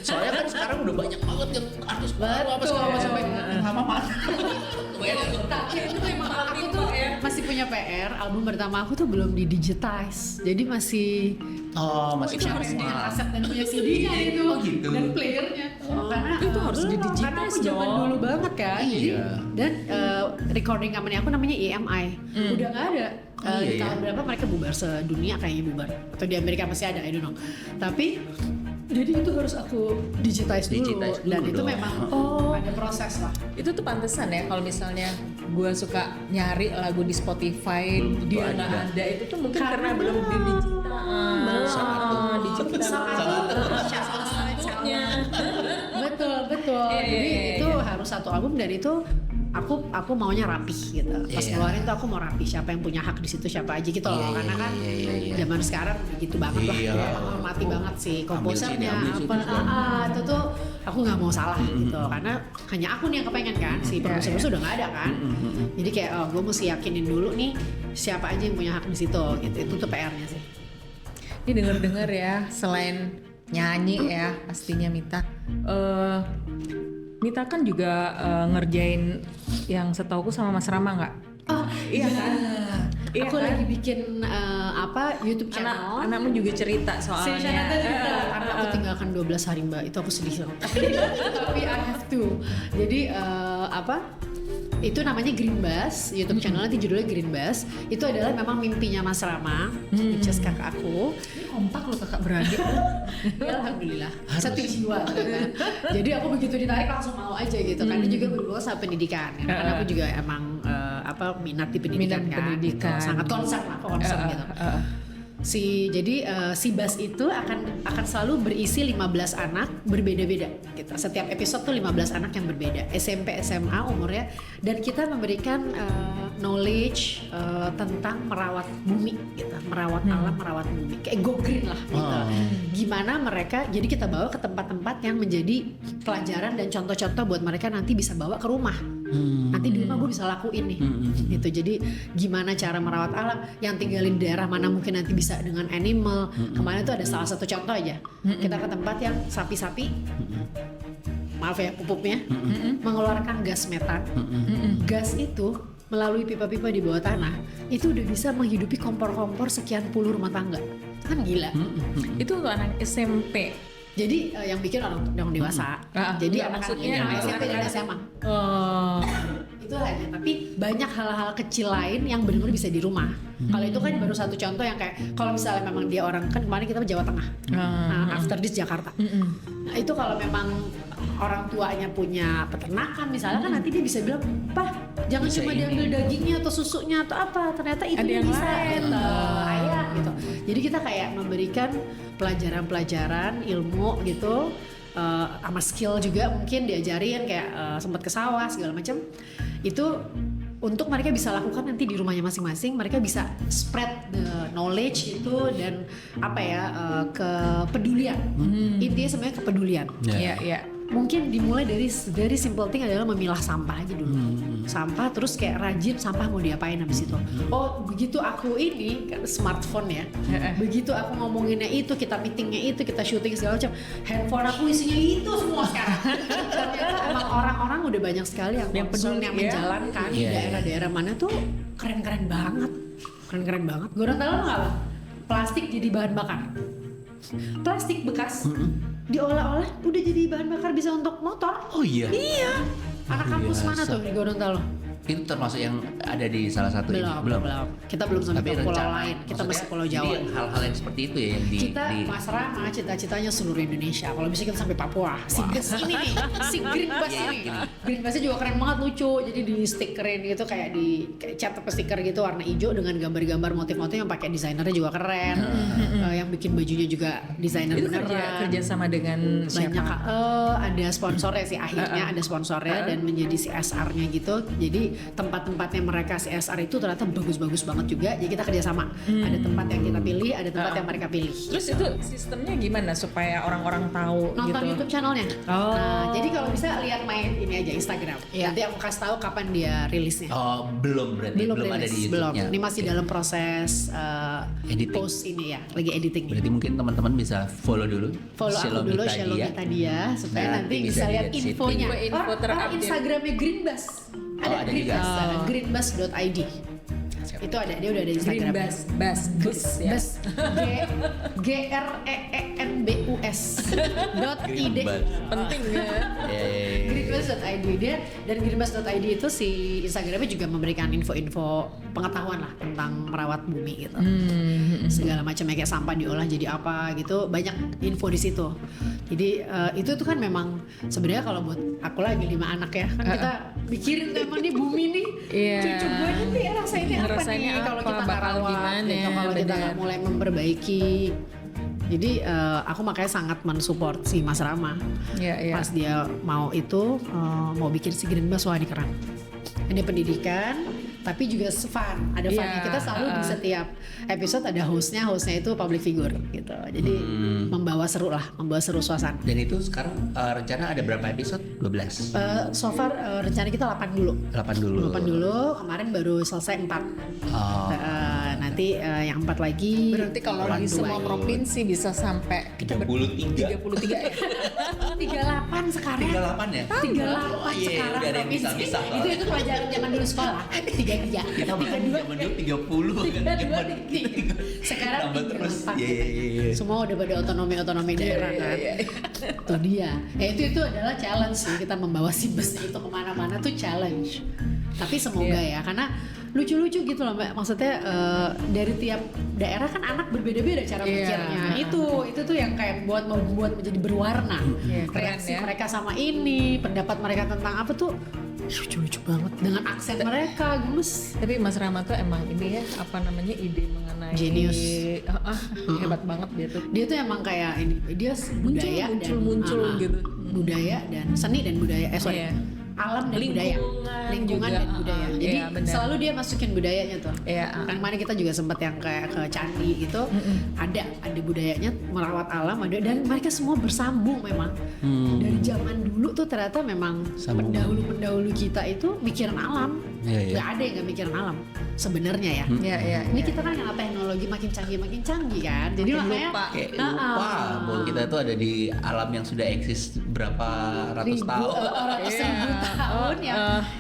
Soalnya kan sekarang udah banyak banget yang artis baru apa segala macam sama mana. Tapi itu memang aku tuh masih punya PR. Album pertama aku tuh belum di digitize, jadi masih Masih siapa yang punya sama. kaset dan punya CD-nya itu Oh, gitu. dan playernya. Karena itu harus belum, di-digitize karena aku zaman dong. dulu banget kan. Jadi, Iya. dan recording company aku namanya EMI. Udah nggak ada. Iya, Di iya. tahun berapa mereka bubar sedunia kayaknya bubar. Atau di Amerika masih ada, I don't know. Tapi jadi itu harus aku digitize dulu, Digitize dulu dan itu dong. memang ada proses lah. Itu tuh pantesan ya kalau misalnya gue suka nyari lagu di Spotify Belum tentu dia ada. nggak ada, itu tuh mungkin Karena karena belum di digital. Sangat Digitalnya. Betul. Iya, Jadi iya, itu harus satu album dan itu aku maunya rapih gitu. Pas Iya. keluarin tuh aku mau rapih. Siapa yang punya hak di situ siapa aja gitu loh. Iya, Karena kan iya. zaman sekarang gitu banget lah. Iya. Menghormati banget sih komposernya ambil sini, apa. ambil Itu tuh aku nggak mau salah gitu. Karena hanya aku nih yang kepengen kan. Si produser sudah nggak ada kan. Jadi kayak gue mesti yakinin dulu nih siapa aja yang punya hak di situ gitu. Itu tuh PR-nya sih. Ini denger-denger ya, selain nyanyi ya pastinya Mita. Mita kan juga ngerjain yang setauku sama Mas Rama nggak? Oh Iya kan? Iya aku kan? lagi bikin YouTube channel. Anakmu juga cerita soalnya. Karena aku tinggalkan 12 hari mbak, itu aku sedih banget. Tapi I have to. Jadi itu namanya Green Bass, YouTube channel nanti judulnya Green Bass. Itu adalah memang mimpinya Mas Rama, which is kakak aku. Ini kompak lo kakak beradik. Ya, alhamdulillah satu jiwa gitu kan. Jadi aku begitu ditarik langsung mau aja gitu. Karena juga berhubungan sama pendidikan kan. Karena aku juga emang minat di pendidikan Minat kan. pendidikan. Gitu. Sangat concern lah, concern gitu. Si bus itu akan selalu berisi 15 anak berbeda-beda gitu. Setiap episode tuh 15 anak yang berbeda, SMP, SMA umurnya, dan kita memberikan knowledge tentang merawat bumi gitu, merawat alam, merawat bumi, kayak go green lah gitu. Gimana mereka, jadi kita bawa ke tempat-tempat yang menjadi pelajaran dan contoh-contoh buat mereka nanti bisa bawa ke rumah. Nanti di rumah gue bisa lakuin nih gitu. Jadi gimana cara merawat alam, yang tinggalin daerah mana mungkin nanti bisa dengan animal. Kemarin tuh ada salah satu contoh aja, kita ke tempat yang sapi-sapi, maaf ya pupuknya, mengeluarkan gas metan. Gas itu melalui pipa-pipa di bawah tanah itu udah bisa menghidupi kompor-kompor sekian puluh rumah tangga. Kan gila. Itu untuk anak SMP. Jadi yang bikin orang dewasa. Jadi maksudnya anak SMP dan SMA. Itu aja. Tapi banyak hal-hal kecil lain yang benar-benar bisa di rumah. Kalau itu kan baru satu contoh yang kayak kalau misalnya memang dia orang, kan kemarin kita Jawa Tengah. After this Jakarta. Nah, itu kalau memang orang tuanya punya peternakan misalnya, kan nanti dia bisa bilang, "Pak, jangan Bisa cuma ini." diambil dagingnya atau susunya atau apa, ternyata itu Ada yang bisa lain. gitu, ayam gitu." Jadi kita kayak memberikan pelajaran-pelajaran ilmu gitu, sama skill juga mungkin diajarin kayak sempat ke sawah segala macam. Itu untuk mereka bisa lakukan nanti di rumahnya masing-masing, mereka bisa spread the knowledge itu dan apa ya, kepedulian. Intinya sebenarnya kepedulian. Iya. Mungkin dimulai dari very simple thing adalah memilah sampah aja dulu. Sampah, terus kayak rajin sampah mau diapain habis itu. Oh, begitu aku ini kan smartphone ya. Begitu aku ngomonginnya itu, kita meetingnya itu, kita syuting segala macam, handphone aku isinya itu semua sekarang. Ternyata emang orang-orang udah banyak sekali yang concern, peduli yang ya. menjalankan di daerah-daerah mana tuh keren-keren banget. Keren-keren banget. Gorontalo nggak lo? Plastik jadi bahan bakar. Plastik bekas diolah-olah udah jadi bahan bakar, bisa untuk motor. Oh iya. Iya. Anak kampus mana tuh di Gorontalo? Itu termasuk yang ada di salah satu ini? Belum. Kita belum sampai ke pulau lain. Kita masih pulau Jawa. Jadi hal-hal yang seperti itu ya yang Kita Mas Rama cita-citanya seluruh Indonesia. Kalau bisa kita sampai Papua. Si Gas ini nih, si Green Bus ini. Green Busnya juga keren banget, lucu. Jadi di stikerin gitu, kayak cat apa stiker gitu warna hijau dengan gambar-gambar motif-motif yang pakai desainernya juga keren. Yang bikin bajunya juga desainer Itu beneran. kerja sama dengan Banyak siapa? ada sponsornya sih, akhirnya ada sponsornya dan menjadi CSR-nya gitu. Jadi tempat-tempatnya mereka CSR itu ternyata bagus-bagus banget juga. Jadi kita kerjasama. Ada tempat yang kita pilih, ada tempat yang mereka pilih. Terus itu sistemnya gimana supaya orang-orang tahu Nonton gitu? YouTube channelnya. Oh. Nah, jadi kalau bisa lihat main ini aja Instagram. Iya. Nanti aku kasih tahu kapan dia rilisnya. Oh, belum berarti belum ada rilis, di belum. YouTube-nya. Ini masih dalam proses Editing. post ini ya, lagi editing. Berarti mungkin teman-teman bisa follow dulu. Follow aku dulu Shalomita dia supaya nanti bisa lihat dilihat infonya. Info terupdate. Instagramnya Greenbus. ada juga. Greenbus.id. Itu ada, dia udah ada Instagram. Bus ya. Bus GREENBUS.id. Penting ya. Greenbus.id dia, dan Greenbus.id itu si Instagramnya juga memberikan info-info pengetahuan lah tentang merawat bumi gitu. Segala macamnya kayak sampah diolah jadi apa gitu, banyak info di situ. Jadi itu tuh kan memang sebenarnya kalau buat aku lagi 5 anak ya kan kita pikirin emang nih bumi nih, Iya. cucu gue nih rasainnya apa Ngerasainnya nih kalau apa, kita nggak bakal rawat, gimana, gitu, kalau kita benar. nggak mulai memperbaiki. Jadi aku makanya sangat mensupport si Mas Rama. Iya. Pas dia mau itu mau bikin si Green Bus, wah ini keren. Ada pendidikan tapi juga fun, ada funnya. Iya, Kita selalu di setiap episode ada hostnya itu public figure gitu. Jadi membawa seru suasana. Dan itu sekarang rencana ada berapa episode? 12. So far rencana kita 8 dulu. 8 dulu. 8 dulu, kemarin baru selesai 4. Oh. Nanti yang 4 lagi. Berarti kalau di semua provinsi bisa sampai 33. 33 ya. 38 sekarang. 38 ya? 38 Oh, iya, sekarang udah ada yang provinsi. bisa-bisa. Itu pelajaran zaman dulu sekolah. 33. Kita bahkan zaman dulu 30 kan. Zaman Sekarang tambah terus. 38. Iya. Semua udah pada otonomi daerah kan. Itu dia. Itu adalah challenge sih, kita membawa si bus itu kemana-mana tuh challenge. Tapi semoga ya, karena lucu-lucu gitu loh Mbak. Maksudnya dari tiap daerah kan anak berbeda-beda cara pikirnya. Itu tuh yang kayak membuat menjadi berwarna. Reaksi ya. mereka sama ini, pendapat mereka tentang apa tuh lucu-lucu banget dengan aksen mereka gemes. Tapi Mas Rama tuh emang ini ya, apa namanya, ide mengenai mengenai Genius. Hebat banget dia tuh. Dia tuh emang kayak ini, dia budaya muncul gitu. budaya dan seni dan budaya, Iya. alam dan budaya, lingkungan juga, dan budaya. Jadi iya, benar. selalu dia masukin budayanya tuh. Iya, Kan kemarin kita juga sempat yang kayak ke candi gitu, ada budayanya, merawat alam, ada, dan mereka semua bersambung memang. Dari zaman dulu tuh ternyata memang Sambung. pendahulu kita itu mikirin alam, Iya, iya. nggak ada yang nggak mikirin alam sebenarnya ya. Iya. Ini kita kan karena teknologi makin canggih kan, jadi Makin makanya lupa. Kayak lupa bahwa kita tuh ada di alam yang sudah eksis berapa ratus tahun. ratus ribu tahun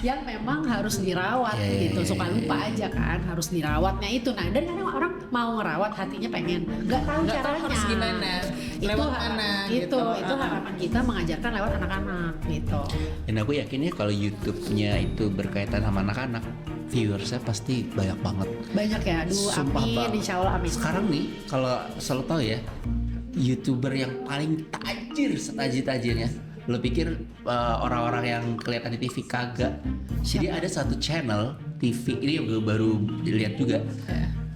yang memang harus dirawat Iya, iya, gitu. iya, Suka iya, lupa aja kan, harus dirawatnya itu. Nah, dan kadang orang mau ngerawat hatinya pengen, nggak tahu Nggak tahu caranya. harus gimana, lewat mana Itu gitu. harapan kita mengajarkan lewat anak-anak gitu. Dan aku yakinnya kalau YouTube-nya itu berkaitan sama anak-anak, viewersnya pasti banyak banget. Banyak ya, aduh Sumpah amin, banget. insya Allah amin. Sekarang nih, kalau selalu tahu ya, YouTuber yang paling tajir setajir-tajirnya. Lo pikir orang-orang yang kelihatan di TV kagak? Jadi ada satu channel TV, ini yang gue baru dilihat juga.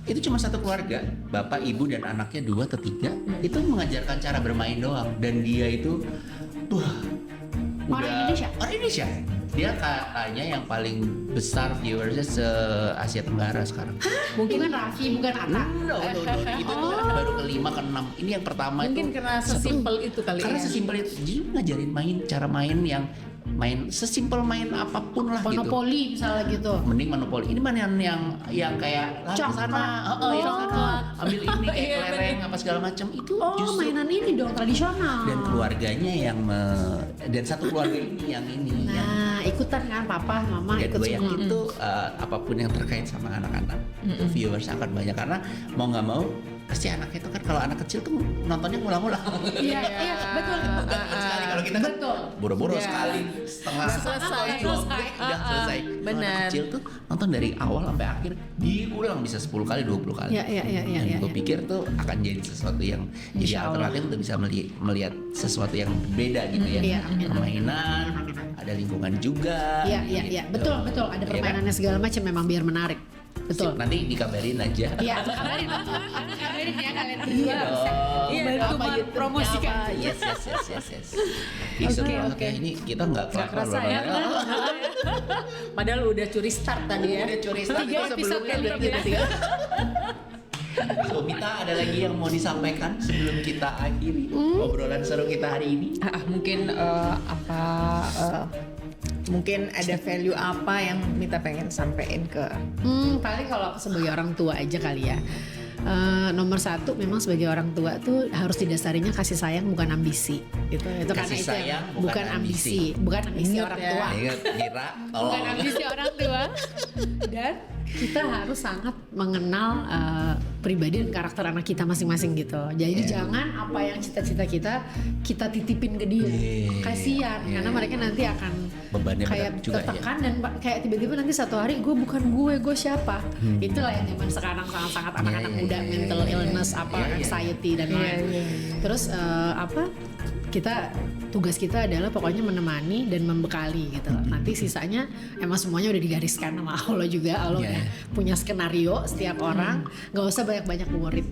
Itu cuma satu keluarga, bapak, ibu, dan anaknya 2 atau 3. Itu mengajarkan cara bermain doang. Dan dia itu, wah, Orang Indonesia? Orang Indonesia. Dia katanya yang paling besar viewersnya se-Asia Tenggara sekarang. Bukan Raffi, bukan Atta. No. Itu tuh baru ke-5, ke-6. Ini yang pertama Mungkin itu. karena sesimpel itu kali Karena ya. sesimpel itu. Jadi ngajarin cara main yang sesimpel main apapun lah gitu. Monopoli misalnya gitu. Mending monopoli. Ini mana yang kayak lari ke sana, yang sana, ambil ini kayak Iya, kelereng apa segala macam itu Oh, justru mainan ini dong tradisional. dan keluarganya yang dan satu keluarga ini yang Nah, ikutan kan papa, mama dan ikut gue semua. yakin tuh apapun yang terkait sama anak-anak itu viewers akan banyak karena mau nggak mau pasti anaknya itu kan kalau anak kecil tuh nontonnya ngulang-ngulang. Iya, betul. Sekali kalau kita kan Betul. boro-boro Iya. sekali setengah Selesai. udah selesai. Kalau anak Benar. kecil tuh nonton dari awal sampai akhir diulang bisa 10 kali 20 kali. Iya. Dan gue pikir tuh akan jadi sesuatu yang jadi Insya Allah. alternatif untuk bisa melihat sesuatu yang beda gitu ya. Iya, amin. Permainan, ada lingkungan juga. Iya. gitu. Betul. Ada Iya kan? permainannya segala macam memang biar menarik. Betul. Nanti dikabarin aja. Iya, kabarin ya kalian berdua. Iya dong. Iya, Bantu apa YouTube-nya promosikan. apa. Yes. Oke. Ini kita nggak Nggak kerasa ya. Padahal udah curi start tadi ya. Udah curi start 3 itu episode sebelumnya kan udah belum ya? kita. So, Mita ada lagi yang mau disampaikan sebelum kita akhiri obrolan seru kita hari ini? Mungkin mungkin ada value apa yang Mita pengen sampein ke Paling kalau aku sebagai orang tua aja kali ya. Nomor 1 memang sebagai orang tua tuh harus didasarinya kasih sayang bukan ambisi gitu. Itu karena Kasih itu sayang, bukan ambisi, bukan ambisi Ingat orang ya. tua. Ingat, Mira, Bukan tolong. ambisi orang tua. Dan kita harus sangat mengenal pribadi dan karakter anak kita masing-masing gitu. Jadi jangan apa yang cita-cita kita titipin ke dia. Yeah. Kasihan karena mereka nanti akan Bebannya kayak berat juga ya. tertekan dan kayak tiba-tiba nanti satu hari gue siapa? Itulah yang zaman sekarang sangat-sangat anak-anak muda mental illness anxiety dan lain. Terus tugas kita adalah pokoknya menemani dan membekali gitu. Nanti sisanya emang semuanya udah digariskan sama Allah juga. Allah udah punya skenario setiap orang. Gak usah banyak-banyak worried.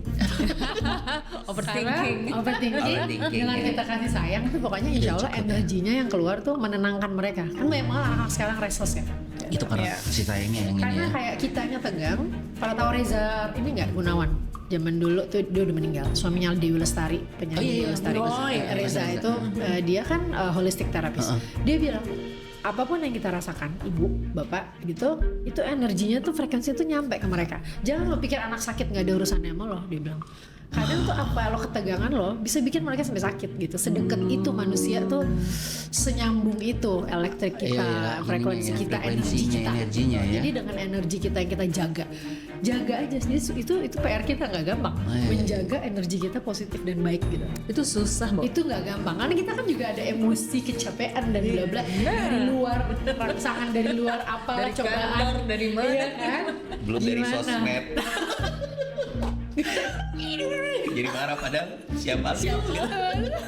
overthinking. Overthinking. Dengan kita kasih sayang tuh pokoknya insya Allah energinya yang keluar tuh menenangkan mereka. Kan banyak banget anak sekarang restless ya. Itu karena si sayangnya yang ini Karena ya. kayak kitanya tegang. Pada tahu Reza ini nggak Gunawan. Zaman dulu tuh dia udah meninggal. Suaminya Dewi Lestari, penyanyi Dewi Lestari. Reza itu dia kan holistic therapist. Dia bilang apapun yang kita rasakan, ibu, bapak gitu, itu energinya tuh frekuensi tuh nyampe ke mereka. Jangan lo pikir anak sakit nggak ada urusannya sama lo, dia bilang. Kadang tuh apa lo ketegangan lo bisa bikin mereka sampai sakit gitu. Sedekat itu manusia tuh, senyambung itu elektrik kita, frekuensi kita, energinya ya. Jadi dengan energi kita yang kita jaga aja. Jadi itu PR kita nggak gampang. Menjaga energi kita positif dan baik gitu. Itu susah, Mbak. Itu nggak gampang karena kita kan juga ada emosi, kecapean dan bla bla dari luar rangsangan, dari luar apa Dari cobaan, kantor, dari mana? iya kan? Belum dari Gimana? sosmed. Jadi marah padahal siapa sih?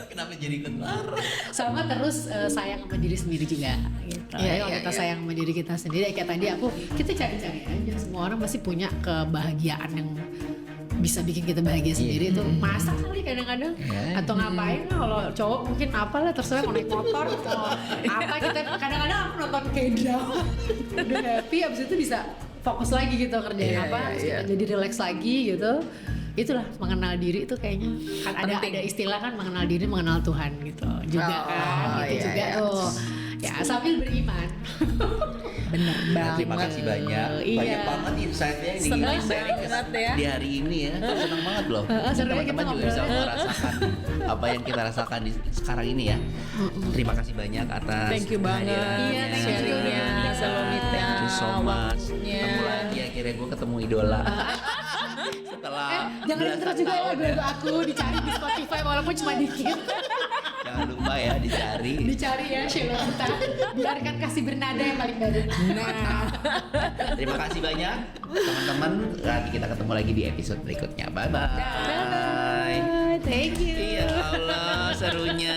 Kenapa jadi ikut marah? Sama terus sayang sama diri sendiri juga gitu. Iya, Ayo iya, kita iya. sayang sama diri kita sendiri. Kayak tadi kita cari-cari aja. Semua orang pasti punya kebahagiaan yang bisa bikin kita bahagia sendiri itu masak kali kadang-kadang Ya. atau ngapain lah. Kalau cowok mungkin apalah terserah, mau naik motor mau apa, kita kadang-kadang aku nonton K-drama udah happy, abis itu bisa fokus lagi gitu kerjain Iya, apa, iya, iya. jadi relax lagi gitu. Itulah mengenal diri itu kayaknya kan ada istilah kan, mengenal diri mengenal Tuhan gitu juga kan, gitu iya, juga iya. tuh ya sambil beriman. Bener Ya, banget. terima kasih banyak. Iya. Banyak banget insight-nya yang Senang di-sharing banget ya. di hari ini ya. Senang banget loh. Sebenarnya Teman-teman kita juga bisa ngobrolnya. merasakan apa yang kita rasakan di sekarang ini ya. Terima kasih banyak atas Thank you banget. kehadirannya. Iya, thank you. Sharingnya, Salomita. Thank you so much. Waktunya. Ketemu lagi, akhirnya gue ketemu idola. Setelah Jangan belasan terus juga ya tahun lagu-lagu aku dicari di Spotify walaupun cuma dikit. Jangan lupa ya dicari. Dicari ya Sheila kita. Biarkan kasih bernada yang paling baru. Nah, Terima kasih banyak teman-teman. Nanti kita ketemu lagi di episode berikutnya. Bye bye. Thank you. Ya Allah, serunya.